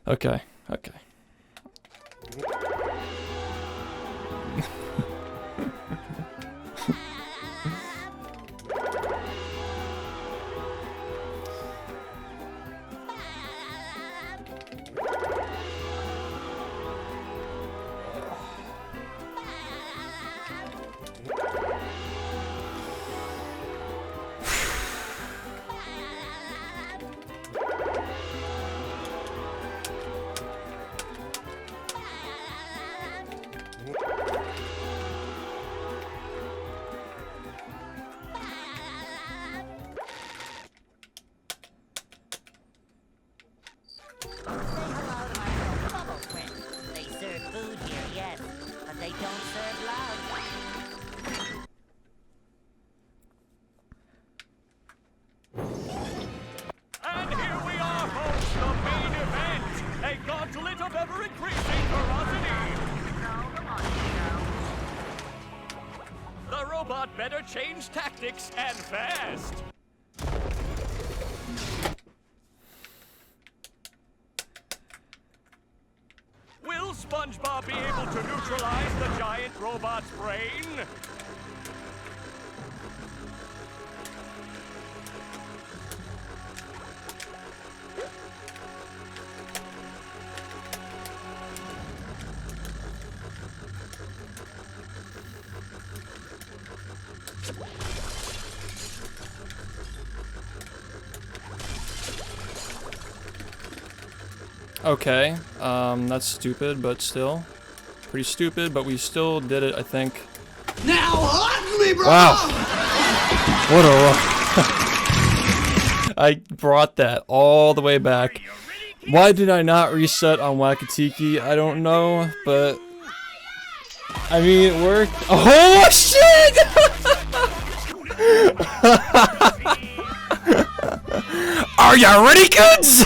Okay. Okay. They serve food here, yes, but they don't serve love. And here we are, folks, the main event. A gauntlet of ever-increasing ferocity. The robot better change tactics and fast. Will SpongeBob be able to neutralize the giant robot's brain? Okay, that's stupid, but still. Pretty stupid, but we still did it, I think. Now hug me, bro! Wow! What a I brought that all the way back. Why did I not reset on Wakatiki? I don't know, but... I mean, it worked. Oh, shit! Are ya ready, kids?